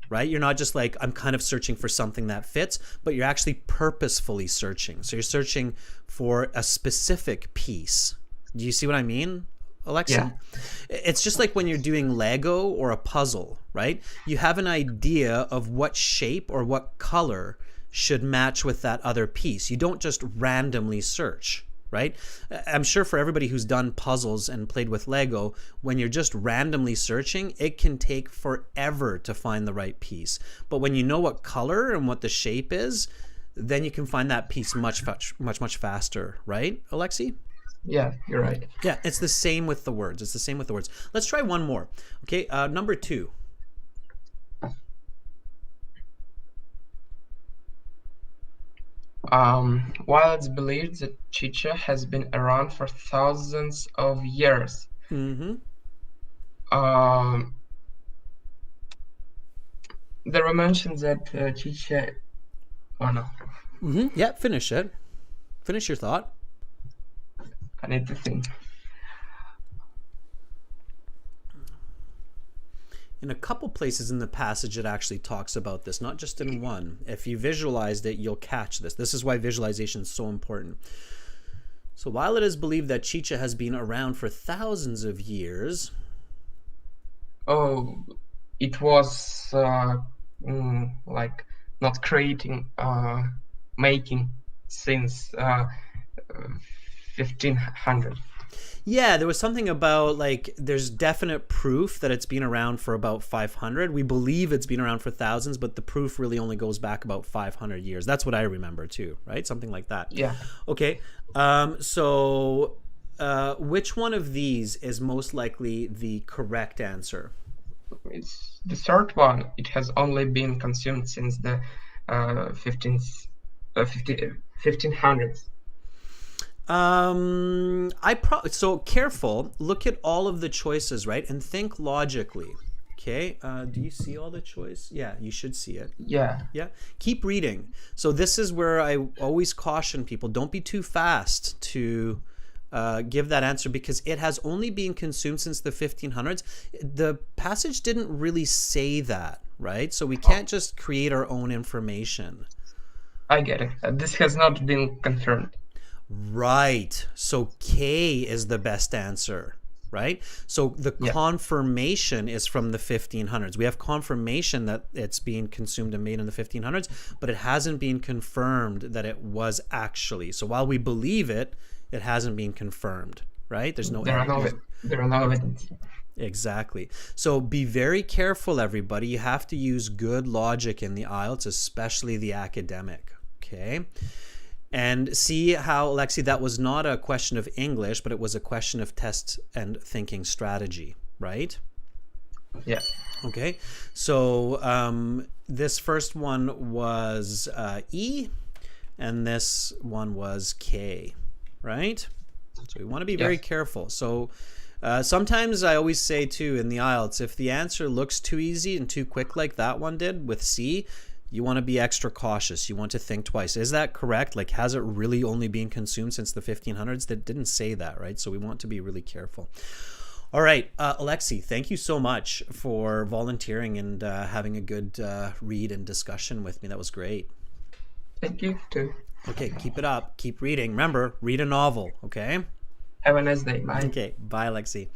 right? You're not just like, I'm kind of searching for something that fits, but you're actually purposefully searching. So you're searching for a specific piece. Do you see what I mean, Alexa? Yeah. It's just like when you're doing Lego or a puzzle, right? You have an idea of what shape or what color should match with that other piece. You don't just randomly search, right? I'm sure for everybody who's done puzzles and played with Lego, when you're just randomly searching, it can take forever to find the right piece. But when you know what color and what the shape is, then you can find that piece much faster, right, Alexi? Yeah, you're right. Yeah, it's the same with the words. It's the same with the words. Let's try one more. Okay, number 2. While it's believed that chicha has been around for thousands of years, there were mentions that chicha. Oh no. Yeah, finish it. Finish your thought. I need to think. In a couple places in the passage, it actually talks about this, not just in one. If you visualized it, you'll catch this. This is why visualization is so important. So while it is believed that chicha has been around for thousands of years... Oh, it was like not creating, making since 1500. Yeah, there was something about like there's definite proof that it's been around for about 500. We believe it's been around for thousands, but the proof really only goes back about 500 years. That's what I remember too, right? Something like that. Yeah. Okay. So which one of these is most likely the correct answer? It's the third one. It has only been consumed since the 1500s. So careful. Look at all of the choices, right? And think logically. Okay. Do you see all the choice? Yeah, you should see it. Yeah. Yeah. Keep reading. So this is where I always caution people: don't be too fast to give that answer, because it has only been consumed since the 1500s. The passage didn't really say that, right? So we can't just create our own information. I get it. This has not been confirmed. Right. So K is the best answer, right? So the confirmation is from the 1500s. We have confirmation that it's being consumed and made in the 1500s, but it hasn't been confirmed that it was actually. So while we believe it, it hasn't been confirmed, right? There are no evidence. Exactly. So be very careful, everybody. You have to use good logic in the IELTS, especially the academic, okay? And see how, Alexi, that was not a question of English, but it was a question of test and thinking strategy, right? Yeah. Okay. So this first one was E, and this one was K, right? So we want to be very careful. So sometimes I always say too in the IELTS, if the answer looks too easy and too quick like that one did with C, you want to be extra cautious. You want to think twice. Is that correct? Like, has it really only been consumed since the 1500s? That didn't say that, right? So we want to be really careful. All right, Alexi, thank you so much for volunteering and having a good read and discussion with me. That was great. Thank you too. Okay, keep it up. Keep reading. Remember, read a novel, okay? Have a nice day. Bye. Okay, bye, Alexi.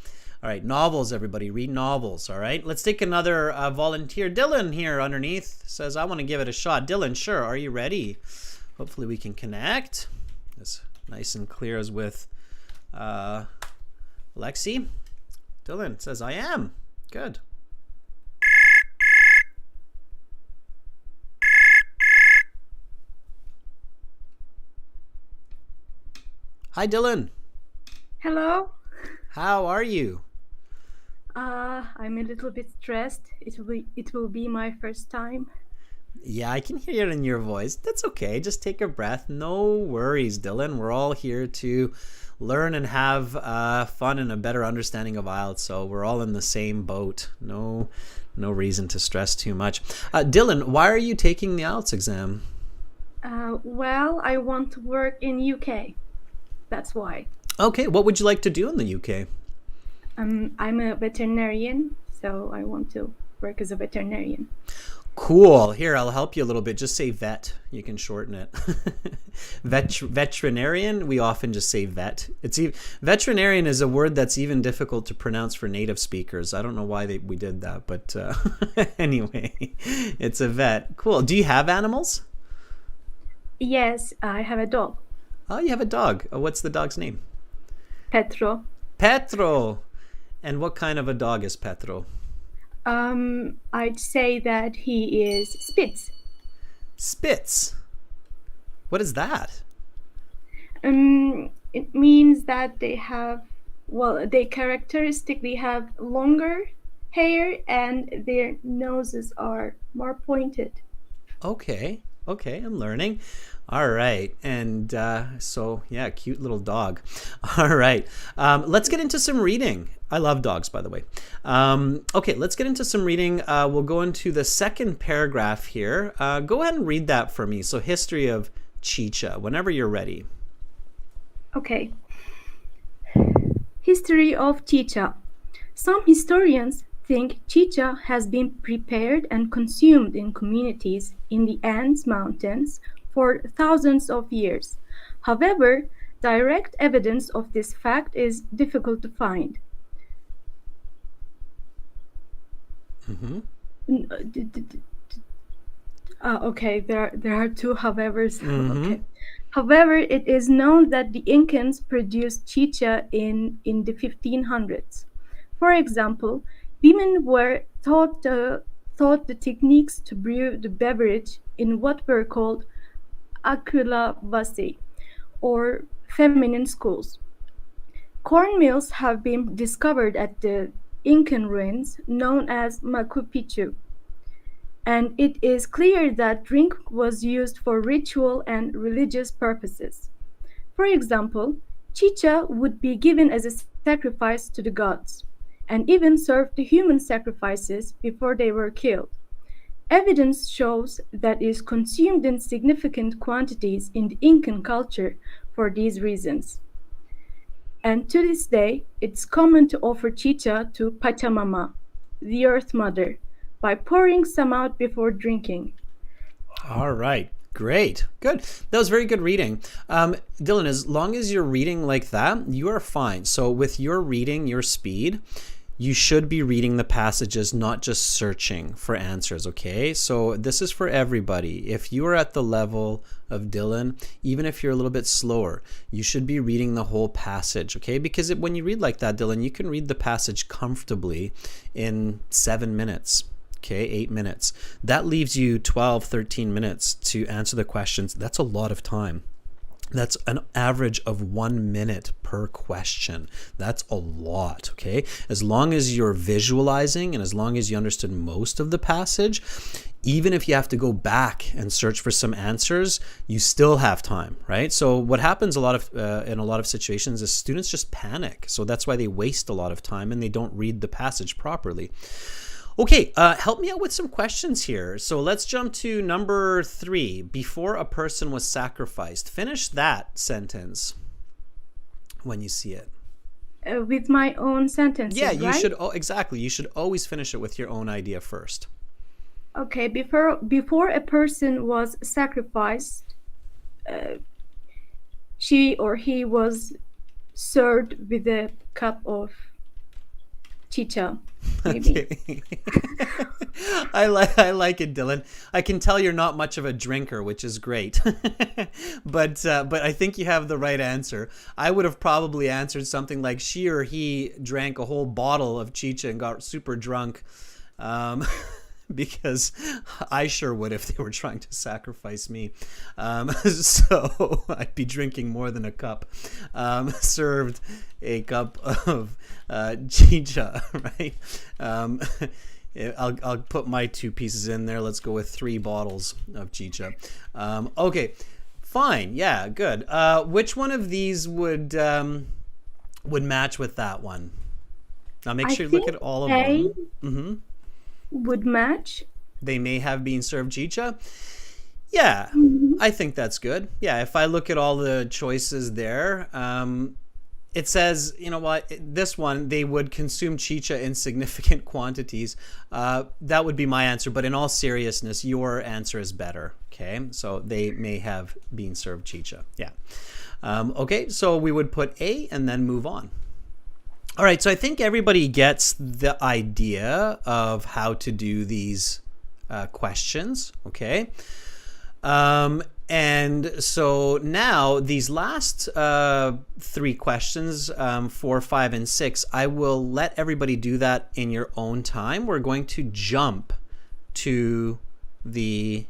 All right, novels, everybody. Read novels, all right? Let's take another volunteer. Dylan here underneath says, I want to give it a shot. Dylan, sure. Are you ready? Hopefully we can connect. As nice and clear as with Alexi. Dylan says, I am. Good. Hi, Dylan. Hello. How are you? I'm a little bit stressed. It will be my first time. Yeah, I can hear it in your voice. That's okay. Just take a breath. No worries, Dylan. We're all here to learn and have fun and a better understanding of IELTS. So we're all in the same boat. No reason to stress too much. Dylan, why are you taking the IELTS exam? Well, I want to work in UK. That's why. Okay, what would you like to do in the UK? I'm a veterinarian, so I want to work as a veterinarian. Cool. Here, I'll help you a little bit. Just say vet. You can shorten it. Veterinarian, we often just say vet. Veterinarian is a word that's even difficult to pronounce for native speakers. I don't know why we did that, but anyway, it's a vet. Cool. Do you have animals? Yes, I have a dog. Oh, you have a dog. What's the dog's name? Petro. Petro. And what kind of a dog is Petro? I'd say that he is Spitz. Spitz? What is that? It means that they characteristically have longer hair and their noses are more pointed. Okay, I'm learning. All right, and so yeah, cute little dog. All right, let's get into some reading. I love dogs, by the way. Okay, let's get into some reading. We'll go into the second paragraph here. Go ahead and read that for me. So, history of chicha, whenever you're ready. Okay. History of chicha. Some historians think chicha has been prepared and consumed in communities in the Andes Mountains for thousands of years. However, direct evidence of this fact is difficult to find. Mm-hmm. Okay, there are two howevers. Mm-hmm. Okay. However, it is known that the Incans produced chicha in the 1500s. For example, women were taught the techniques to brew the beverage in what were called aquila vase, or feminine schools. Corn mills have been discovered at the Incan ruins known as Machu Picchu, and it is clear that drink was used for ritual and religious purposes. For example, chicha would be given as a sacrifice to the gods, and even served to human sacrifices before they were killed. Evidence shows that it is consumed in significant quantities in the Incan culture for these reasons. And to this day, it's common to offer chicha to Pachamama, the Earth Mother, by pouring some out before drinking. All right. Great. Good. That was very good reading. Dylan, as long as you're reading like that, you are fine. So with your reading, your speed, you should be reading the passages, not just searching for answers, okay? So this is for everybody. If you are at the level of Dylan, even if you're a little bit slower, you should be reading the whole passage, okay? Because when you read like that, Dylan, you can read the passage comfortably in 7 minutes. Okay, 8 minutes. That leaves you 12, 13 minutes to answer the questions. That's a lot of time. That's an average of 1 minute per question. That's a lot, okay? As long as you're visualizing and as long as you understood most of the passage, even if you have to go back and search for some answers, you still have time, right? So what happens in a lot of situations is students just panic. So that's why they waste a lot of time and they don't read the passage properly. Okay, help me out with some questions here. So let's jump to number 3. Before a person was sacrificed. Finish that sentence when you see it. With my own sentences, Yeah, you right? should. Oh, exactly. You should always finish it with your own idea first. Okay, before a person was sacrificed, she or he was served with a cup of chicha, maybe. Okay. I like it, Dylan. I can tell you're not much of a drinker, which is great. but I think you have the right answer. I would have probably answered something like she or he drank a whole bottle of chicha and got super drunk. Because I sure would if they were trying to sacrifice me. So I'd be drinking more than a cup. Served a cup of chicha, right? I'll put my 2 pieces in there. Let's go with 3 bottles of chicha. Okay, fine. Yeah, good. Which one of these would match with that one? Now make sure you look at all of them. Mm-hmm. Would match. They may have been served chicha. Yeah, I think that's good. Yeah, if I look at all the choices there, it says, you know what, this one, they would consume chicha in significant quantities. That would be my answer, but in all seriousness, your answer is better, okay? So they may have been served chicha, yeah. Okay, so we would put A and then move on. All right, so I think everybody gets the idea of how to do these questions, okay? And so now these last 3 questions, 4, 5, and 6, I will let everybody do that in your own time. We're going to jump to the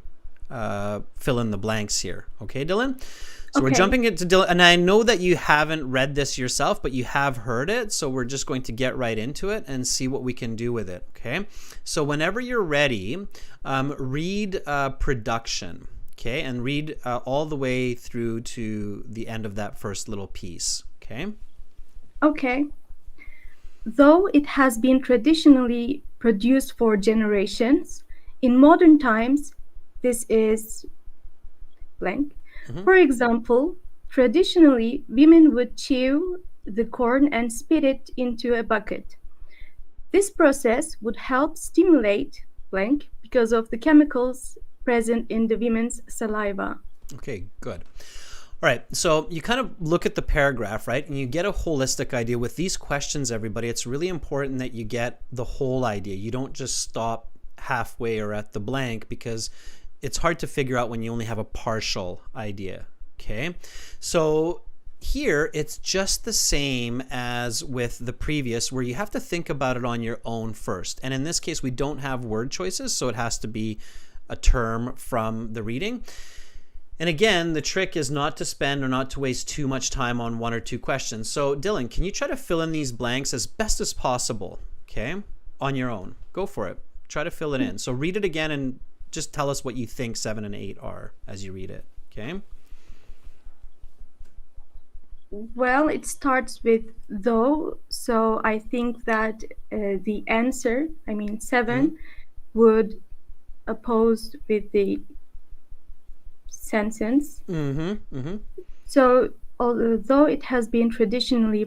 fill in the blanks here, okay, Dylan? So we're jumping into Dylan, and I know that you haven't read this yourself, but you have heard it, so we're just going to get right into it and see what we can do with it, okay? So whenever you're ready, read production, okay? And read all the way through to the end of that first little piece, okay? Okay. Though it has been traditionally produced for generations, in modern times, this is blank. For example, Traditionally, women would chew the corn and spit it into a bucket. This process would help stimulate blank because of the chemicals present in the women's saliva. Okay, good. All right, so you kind of look at the paragraph, right? And you get a holistic idea. With these questions, everybody, it's really important that you get the whole idea. You don't just stop halfway or at the blank, because it's hard to figure out when you only have a partial idea, okay? So here, it's just the same as with the previous, where you have to think about it on your own first. And in this case, we don't have word choices, so it has to be a term from the reading. And again, the trick is not to spend or not to waste too much time on one or two questions. So Dylan, can you try to fill in these blanks as best as possible, okay, on your own? Go for it. Try to fill it in. So read it again and just tell us what you think 7 and 8 are as you read it, okay? Well, it starts with though, so I think that the answer, 7, would oppose with the sentence. So, although it has been traditionally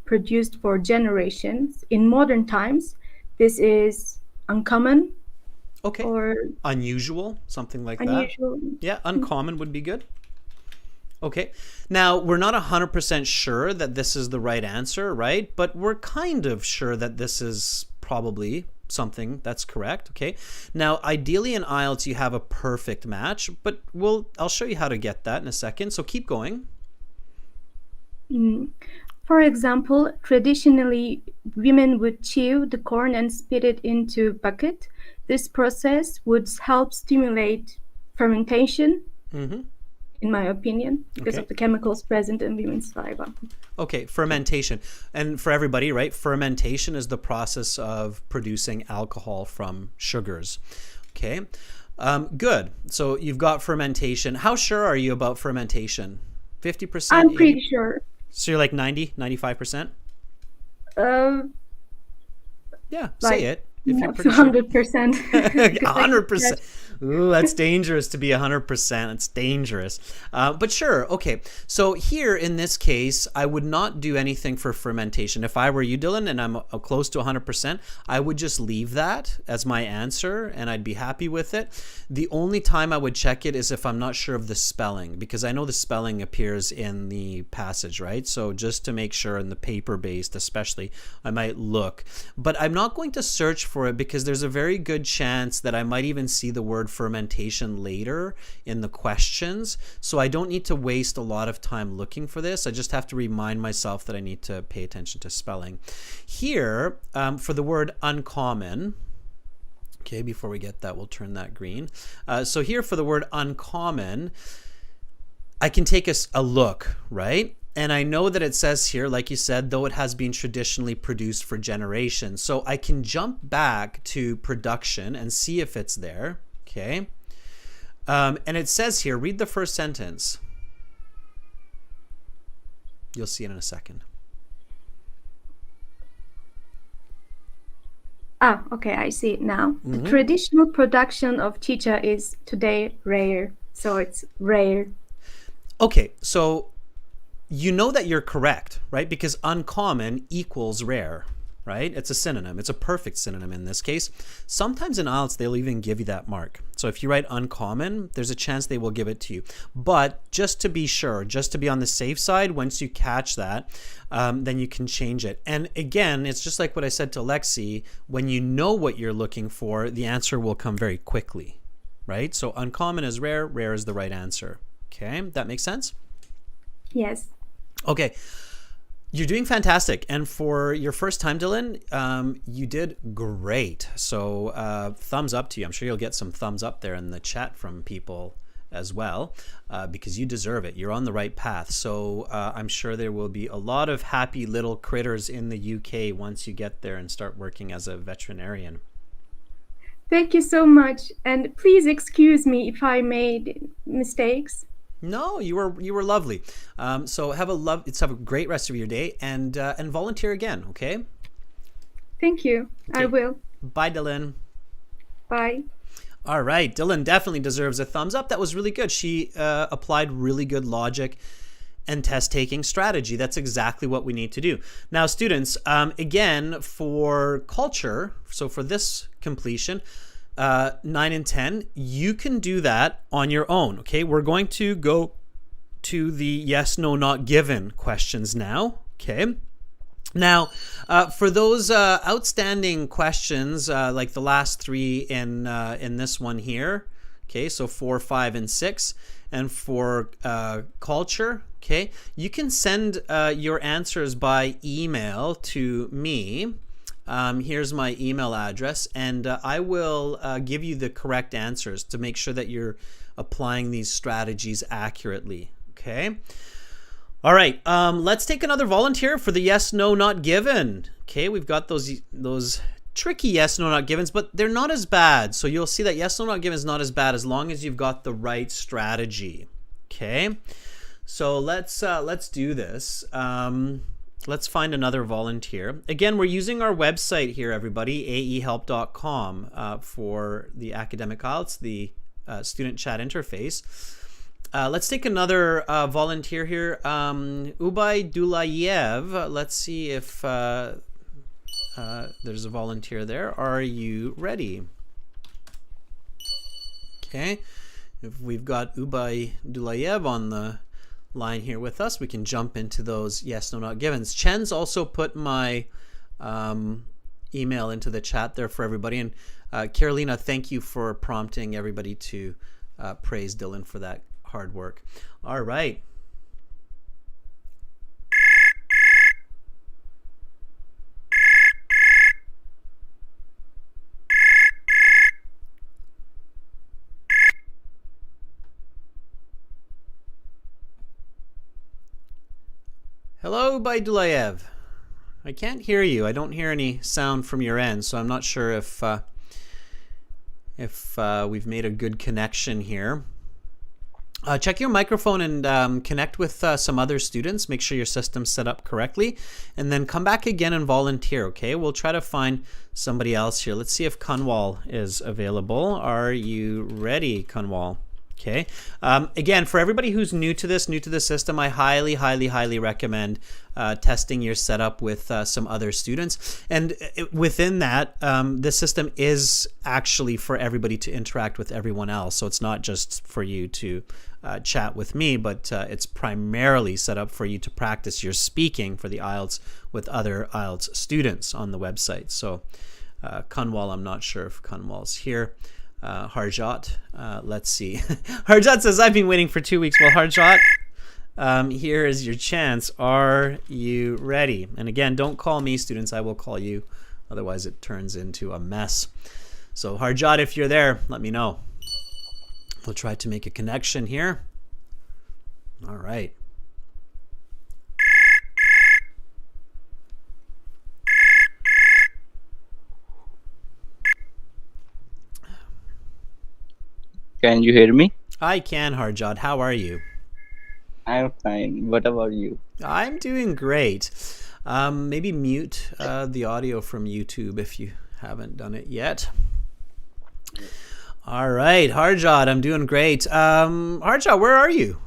produced for generations, in modern times, this is uncommon. Okay. Or unusual, something like unusual. that. Yeah, uncommon would be good. Okay. Now, we're not 100% sure that this is the right answer, right? But we're kind of sure that this is probably something that's correct, okay? Now, ideally in IELTS, you have a perfect match, but I'll show you how to get that in a second. So keep going. For example, traditionally, women would chew the corn and spit it into a bucket. This process would help stimulate fermentation, in my opinion, because of the chemicals present in women's saliva. Okay, fermentation. And for everybody, right, fermentation is the process of producing alcohol from sugars. Okay, good. So you've got fermentation. How sure are you about fermentation? 50%? I'm pretty sure. So you're like 90, 95%? Yeah, say it. If you're pretty 100%. 100%. Ooh, that's dangerous to be 100%. It's dangerous. But sure. Okay. So here in this case, I would not do anything for fermentation. If I were you, Dylan, and I'm close to 100%, I would just leave that as my answer and I'd be happy with it. The only time I would check it is if I'm not sure of the spelling, because I know the spelling appears in the passage, right? So just to make sure, in the paper-based especially, I might look. But I'm not going to search for it, because there's a very good chance that I might even see the word fermentation later in the questions. So I don't need to waste a lot of time looking for this. I just have to remind myself that I need to pay attention to spelling. Here, for the word uncommon, okay, before we get that, we'll turn that green. So here for the word uncommon, I can take a look, right? And I know that it says here, like you said, though it has been traditionally produced for generations. So I can jump back to production and see if it's there. Okay. And it says here, read the first sentence. You'll see it in a second. Okay, I see it now. The traditional production of chicha is today rare. So it's rare. Okay, so you know that you're correct, right? Because uncommon equals rare, right? It's a synonym. It's a perfect synonym in this case. Sometimes in IELTS, they'll even give you that mark. So if you write uncommon, there's a chance they will give it to you. But just to be sure, just to be on the safe side, once you catch that, then you can change it. And again, it's just like what I said to Lexi, when you know what you're looking for, the answer will come very quickly, right? So uncommon is rare, rare is the right answer. Okay, that makes sense? Yes. Okay, you're doing fantastic. And for your first time, Dylan, you did great. So thumbs up to you. I'm sure you'll get some thumbs up there in the chat from people as well, because you deserve it. You're on the right path. So I'm sure there will be a lot of happy little critters in the UK once you get there and start working as a veterinarian. Thank you so much. And please excuse me if I made mistakes. No, you were lovely. So have a great rest of your day, and volunteer again, okay? Thank you. Okay. I will. Bye, Dylan. Bye. All right, Dylan definitely deserves a thumbs up. That was really good. She applied really good logic. and test taking strategy. That's exactly what we need to do. Now, students, again, for culture, so for this completion, 9 and 10, you can do that on your own. Okay, we're going to go to the yes, no, not given questions now. Okay. Now, for those outstanding questions, like the last three in this one here, okay, so 4, 5, and 6, and for culture, okay, you can send your answers by email to me. Here's my email address, and I will give you the correct answers to make sure that you're applying these strategies accurately. Okay. All right. Let's take another volunteer for the yes, no, not given. Okay, we've got those tricky yes, no, not givens, but they're not as bad. So you'll see that yes, no, not given is not as bad as long as you've got the right strategy. Okay. So let's do this. Let's find another volunteer. Again, we're using our website here, everybody, aehelp.com, for the academic IELTS, the student chat interface. Let's take another volunteer here. Ubay Dulayev. Let's see if there's a volunteer there. Are you ready? Okay. If we've got Ubay Dulayev on the line here with us, we can jump into those yes, no, not givens. Chen's also put my email into the chat there for everybody. And Carolina, thank you for prompting everybody to praise Dylan for that hard work. All right. Hello, Baidulayev. I can't hear you. I don't hear any sound from your end, so I'm not sure if we've made a good connection here. Check your microphone and connect with some other students. Make sure your system's set up correctly, and then come back again and volunteer, okay? We'll try to find somebody else here. Let's see if Kunwal is available. Are you ready, Kunwal? Okay. Again, for everybody who's new to this system, I highly recommend testing your setup with some other students. And within that, the system is actually for everybody to interact with everyone else. So it's not just for you to chat with me, but it's primarily set up for you to practice your speaking for the IELTS with other IELTS students on the website. So Kunwal, I'm not sure if Kunwal's here. Harjot, let's see. Harjot says, I've been waiting for 2 weeks. Well, Harjot, here is your chance. Are you ready? And again, don't call me, students. I will call you. Otherwise, it turns into a mess. So Harjot, if you're there, let me know. We'll try to make a connection here. All right. Can you hear me? I can, Harjot. How are you? I'm fine. What about you? I'm doing great. Maybe mute the audio from YouTube if you haven't done it yet. All right, Harjot, I'm doing great. Harjot, where are you?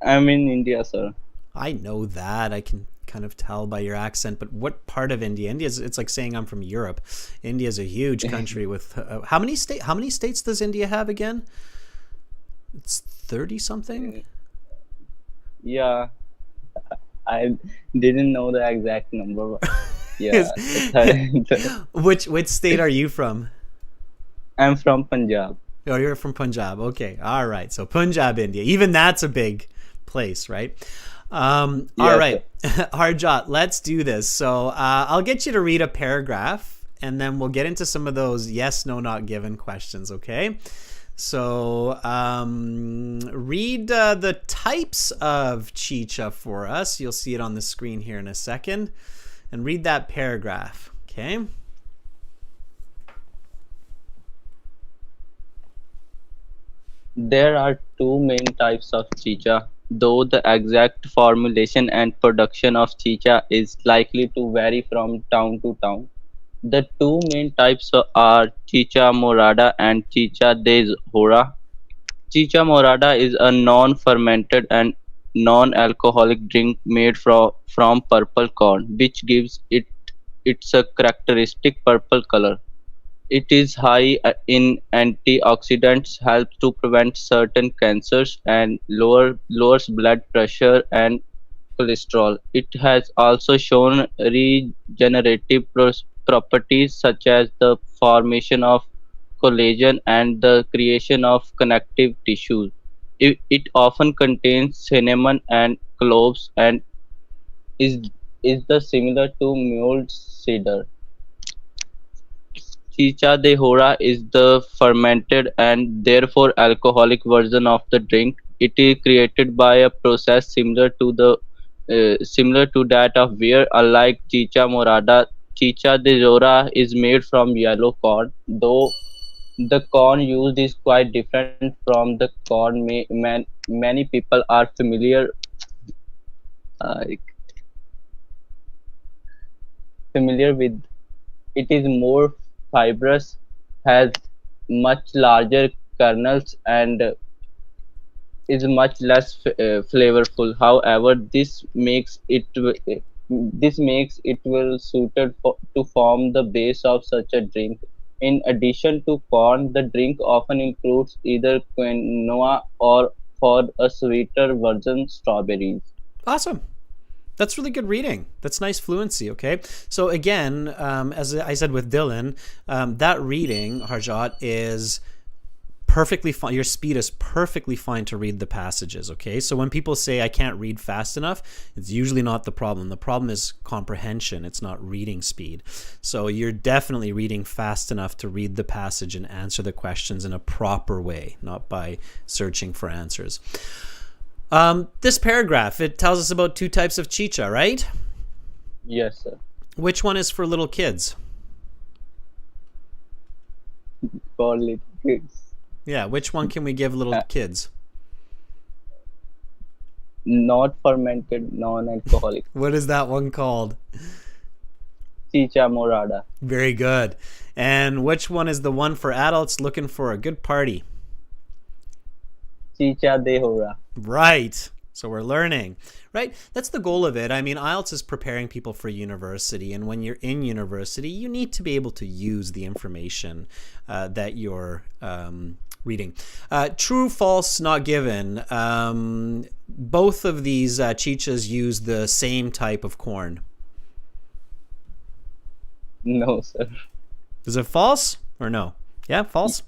I'm in India, sir. I know that. I can kind of tell by your accent, but what part of India? It's like saying I'm from Europe. India is a huge country with how many states does India have again? It's 30 something. Yeah, I didn't know the exact number. Yeah. Which state are you from? I'm from Punjab. Oh, you're from Punjab. Okay. All right. So Punjab, India. Even that's a big place, right? All right. Harjot, let's do this. So I'll get you to read a paragraph, and then we'll get into some of those yes, no, not given questions, okay? So read the types of chicha for us. You'll see it on the screen here in a second. And read that paragraph, okay? There are two main types of chicha, though the exact formulation and production of chicha is likely to vary from town to town. The two main types are chicha morada and chicha de jora. Chicha morada is a non-fermented and non-alcoholic drink made from purple corn, which gives it its a characteristic purple color. It is high in antioxidants, helps to prevent certain cancers, and lowers blood pressure and cholesterol. It has also shown regenerative properties such as the formation of collagen and the creation of connective tissues. It often contains cinnamon and cloves and is is the similar to mule cedar. Chicha de jora is the fermented and therefore alcoholic version of the drink. It is created by a process similar to that of beer. Unlike chicha morada, chicha de jora is made from yellow corn, though the corn used is quite different from the corn many people are uh, familiar with. It is more fibrous, has much larger kernels, and is much less flavorful. However, this makes it well suited to form the base of such a drink. In addition to corn, the drink often includes either quinoa or, for a sweeter version, strawberries. Awesome. That's really good reading. That's nice fluency. Okay. So again, as I said with Dylan, that reading, Harjot, is perfectly fine. Your speed is perfectly fine to read the passages. Okay. So when people say I can't read fast enough, it's usually not the problem. The problem is comprehension. It's not reading speed. So you're definitely reading fast enough to read the passage and answer the questions in a proper way, not by searching for answers. This paragraph, it tells us about two types of chicha, right? Yes, sir. Which one is for little kids? For little kids. Yeah, which one can we give little kids? Not fermented, non-alcoholic. What is that one called? Chicha morada. Very good. And which one is the one for adults looking for a good party? Chicha de jora. Right. So we're learning, right? That's the goal of it. I mean, IELTS is preparing people for university. And when you're in university, you need to be able to use the information that you're reading. True, false, not given. Both of these chichas use the same type of corn. No, sir. Is it false or no? Yeah, false?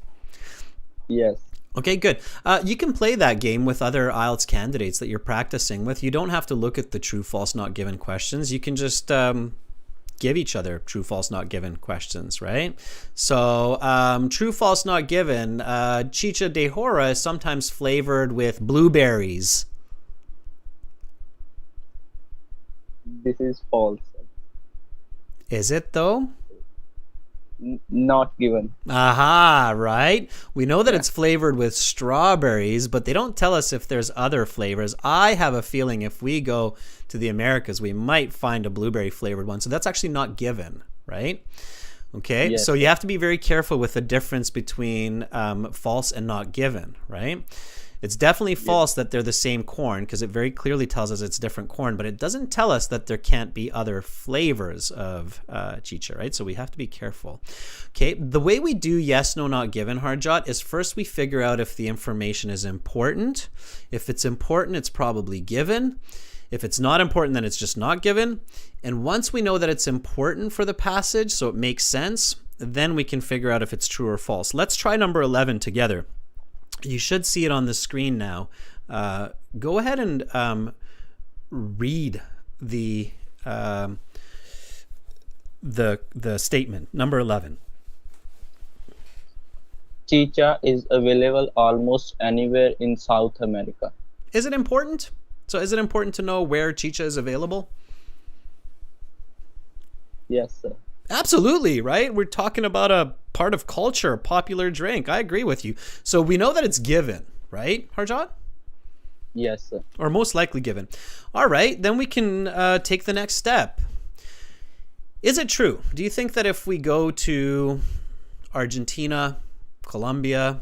Yes. Okay, good. You can play that game with other IELTS candidates that you're practicing with. You don't have to look at the true, false, not given questions. You can just give each other true, false, not given questions, right? So true, false, not given. Chicha de jora is sometimes flavored with blueberries. This is false. Is it though? Not given. Aha, right? We know that it's flavored with strawberries, but they don't tell us if there's other flavors. I have a feeling if we go to the Americas, we might find a blueberry flavored one. So that's actually not given, right? Okay, Yes. so you have to be very careful with the difference between false and not given, right? It's definitely false that they're the same corn because it very clearly tells us it's different corn, but it doesn't tell us that there can't be other flavors of chicha, right? So we have to be careful. Okay, the way we do yes, no, not given, Harjot, is first we figure out if the information is important. If it's important, it's probably given. If it's not important, then it's just not given. And once we know that it's important for the passage, so it makes sense, then we can figure out if it's true or false. Let's try number 11 together. You should see it on the screen now. Go ahead and read the statement, number 11. Chicha is available almost anywhere in South America. Is it important? So is it important to know where chicha is available? Yes, sir. Absolutely, right? We're talking about a part of culture, a popular drink. I agree with you. So we know that it's given, right, Harjot? Yes, sir. Or most likely given. All right, then we can take the next step. Is it true? Do you think that if we go to Argentina, Colombia,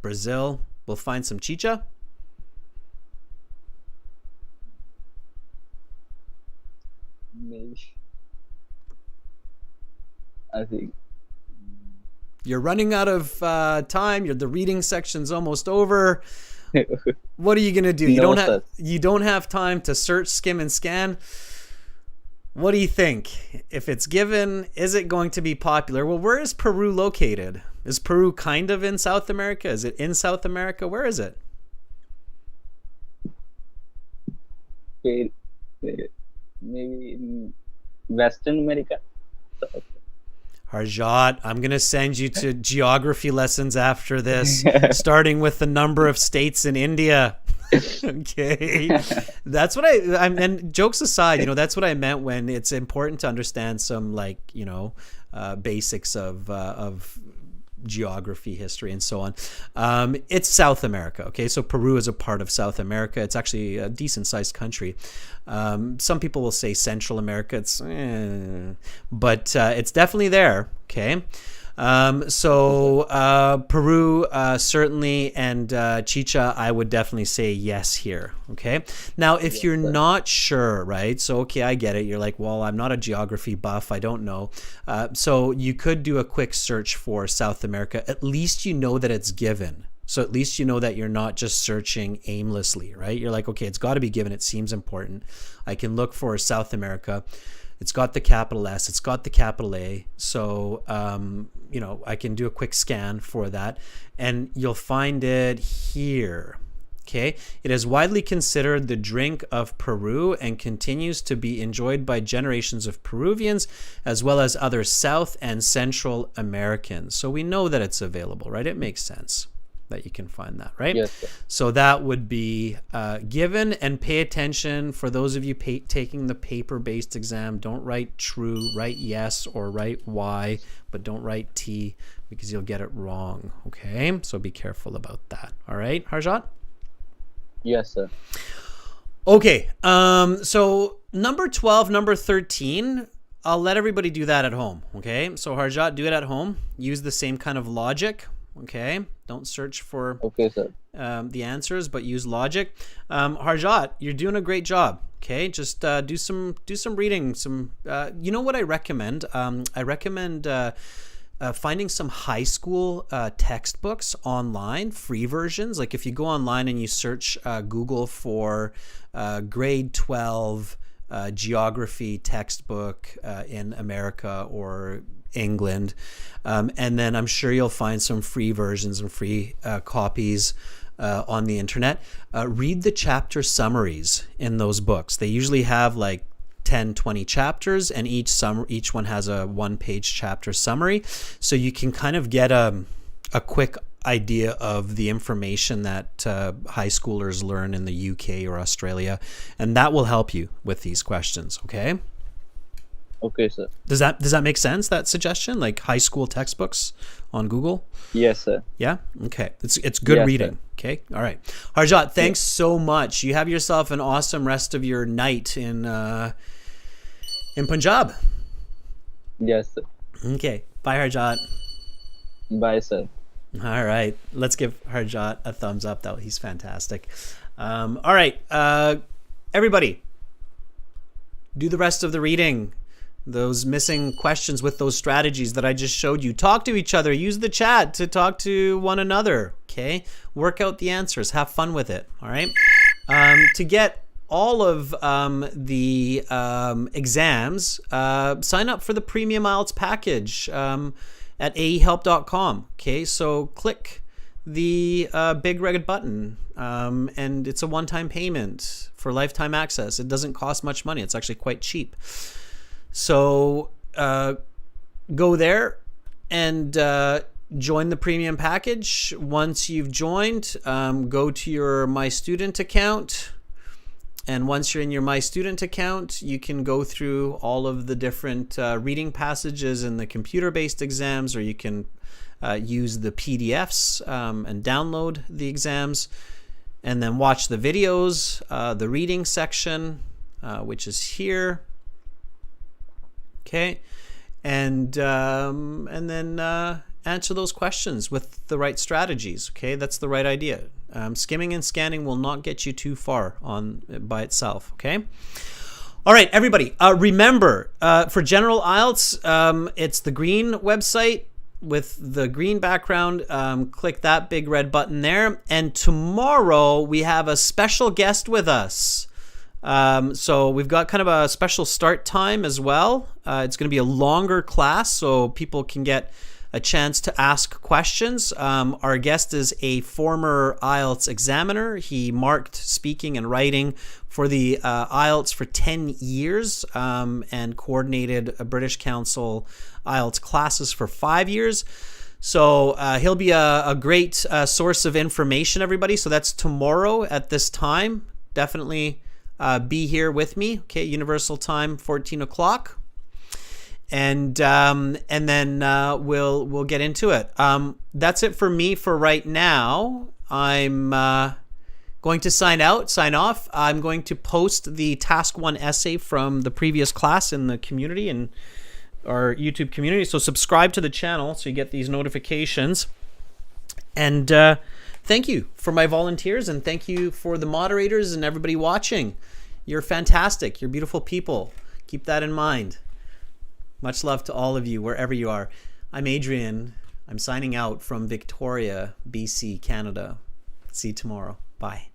Brazil, we'll find some chicha. Maybe. I think. You're running out of time. The reading section's almost over. What are you gonna do? No, you don't have time to search, skim, and scan. What do you think? If it's given, is it going to be popular? Well, where is Peru located? Is Peru kind of in South America? Is it in South America? Where is it? Maybe in Western America. Harjot, I'm going to send you to geography lessons after this, starting with the number of states in India. Okay. That's what and jokes aside, that's what I meant when it's important to understand some basics of geography, history, and so on. It's South America. Okay. So Peru is a part of South America. It's actually a decent sized country. Some people will say Central America. But it's definitely there. Okay. Peru, certainly, and chicha, I would definitely say yes here. Okay. Now, if you're not sure, right? So, okay, I get it. You're like, well, I'm not a geography buff. I don't know. So you could do a quick search for South America. At least you know that it's given. So at least you know that you're not just searching aimlessly, right? You're like, okay, it's got to be given. It seems important. I can look for South America. It's got the capital S. It's got the capital A. So, I can do a quick scan for that. And you'll find it here. Okay. It is widely considered the drink of Peru and continues to be enjoyed by generations of Peruvians as well as other South and Central Americans. So we know that it's available, right? It makes sense that you can find that, right? Yes, sir. So that would be given. And pay attention for those of you taking the paper-based exam. Don't write true, write yes or write Y, but don't write T because you'll get it wrong, okay? So be careful about that, all right, Harjot? Yes, sir. Okay, so number 12, number 13, I'll let everybody do that at home, okay? So Harjot, do it at home. Use the same kind of logic. Okay, don't search for the answers, but use logic. Harjot, you're doing a great job. Okay, just do some reading. You know what I recommend? I recommend finding some high school textbooks online, free versions. Like if you go online and you search Google for grade 12 geography textbook in America or England, and then I'm sure you'll find some free versions and free copies on the internet. Read the chapter summaries in those books. They usually have like 10, 20 chapters, and each one has a one-page chapter summary, so you can kind of get a quick idea of the information that high schoolers learn in the UK or Australia, and that will help you with these questions. Okay. Okay, sir. Does that make sense, that suggestion? Like high school textbooks on Google? Yes, sir. Yeah? Okay. It's good reading. Sir. Okay. All right. Harjot, thanks so much. You have yourself an awesome rest of your night in Punjab. Yes, sir. Okay. Bye, Harjot. Bye, sir. All right. Let's give Harjot a thumbs up, though. He's fantastic. All right. Everybody, do the rest of the reading. Those missing questions with those strategies that I just showed you. Talk to each other. Use the chat to talk to one another. Okay? Work out the answers. Have fun with it. All right? To get all of the exams, sign up for the Premium IELTS package at aehelp.com. Okay? So click the big red button, and it's a one-time payment for lifetime access. It doesn't cost much money. It's actually quite cheap. So go there and join the premium package. Once you've joined, go to your My Student account. And once you're in your My Student account, you can go through all of the different reading passages in the computer-based exams, or you can use the PDFs and download the exams, and then watch the videos, the reading section, which is here. Okay, and then answer those questions with the right strategies. Okay, that's the right idea. Skimming and scanning will not get you too far by itself, okay? All right, everybody, remember, for General IELTS, it's the green website with the green background. Click that big red button there. And tomorrow we have a special guest with us. So we've got kind of a special start time as well. It's going to be a longer class so people can get a chance to ask questions. Our guest is a former IELTS examiner. He marked speaking and writing for the IELTS for 10 years and coordinated a British Council IELTS classes for 5 years. So he'll be a great source of information, everybody. So that's tomorrow at this time. Definitely be here with me, okay? Universal time, 14 o'clock. And then we'll get into it. That's it for me for right now. I'm going to sign off. I'm going to post the task 1 essay from the previous class in the community and our YouTube community. So subscribe to the channel so you get these notifications. And thank you for my volunteers, and thank you for the moderators and everybody watching. You're fantastic. You're beautiful people. Keep that in mind. Much love to all of you, wherever you are. I'm Adrian. I'm signing out from Victoria, BC, Canada. See you tomorrow. Bye.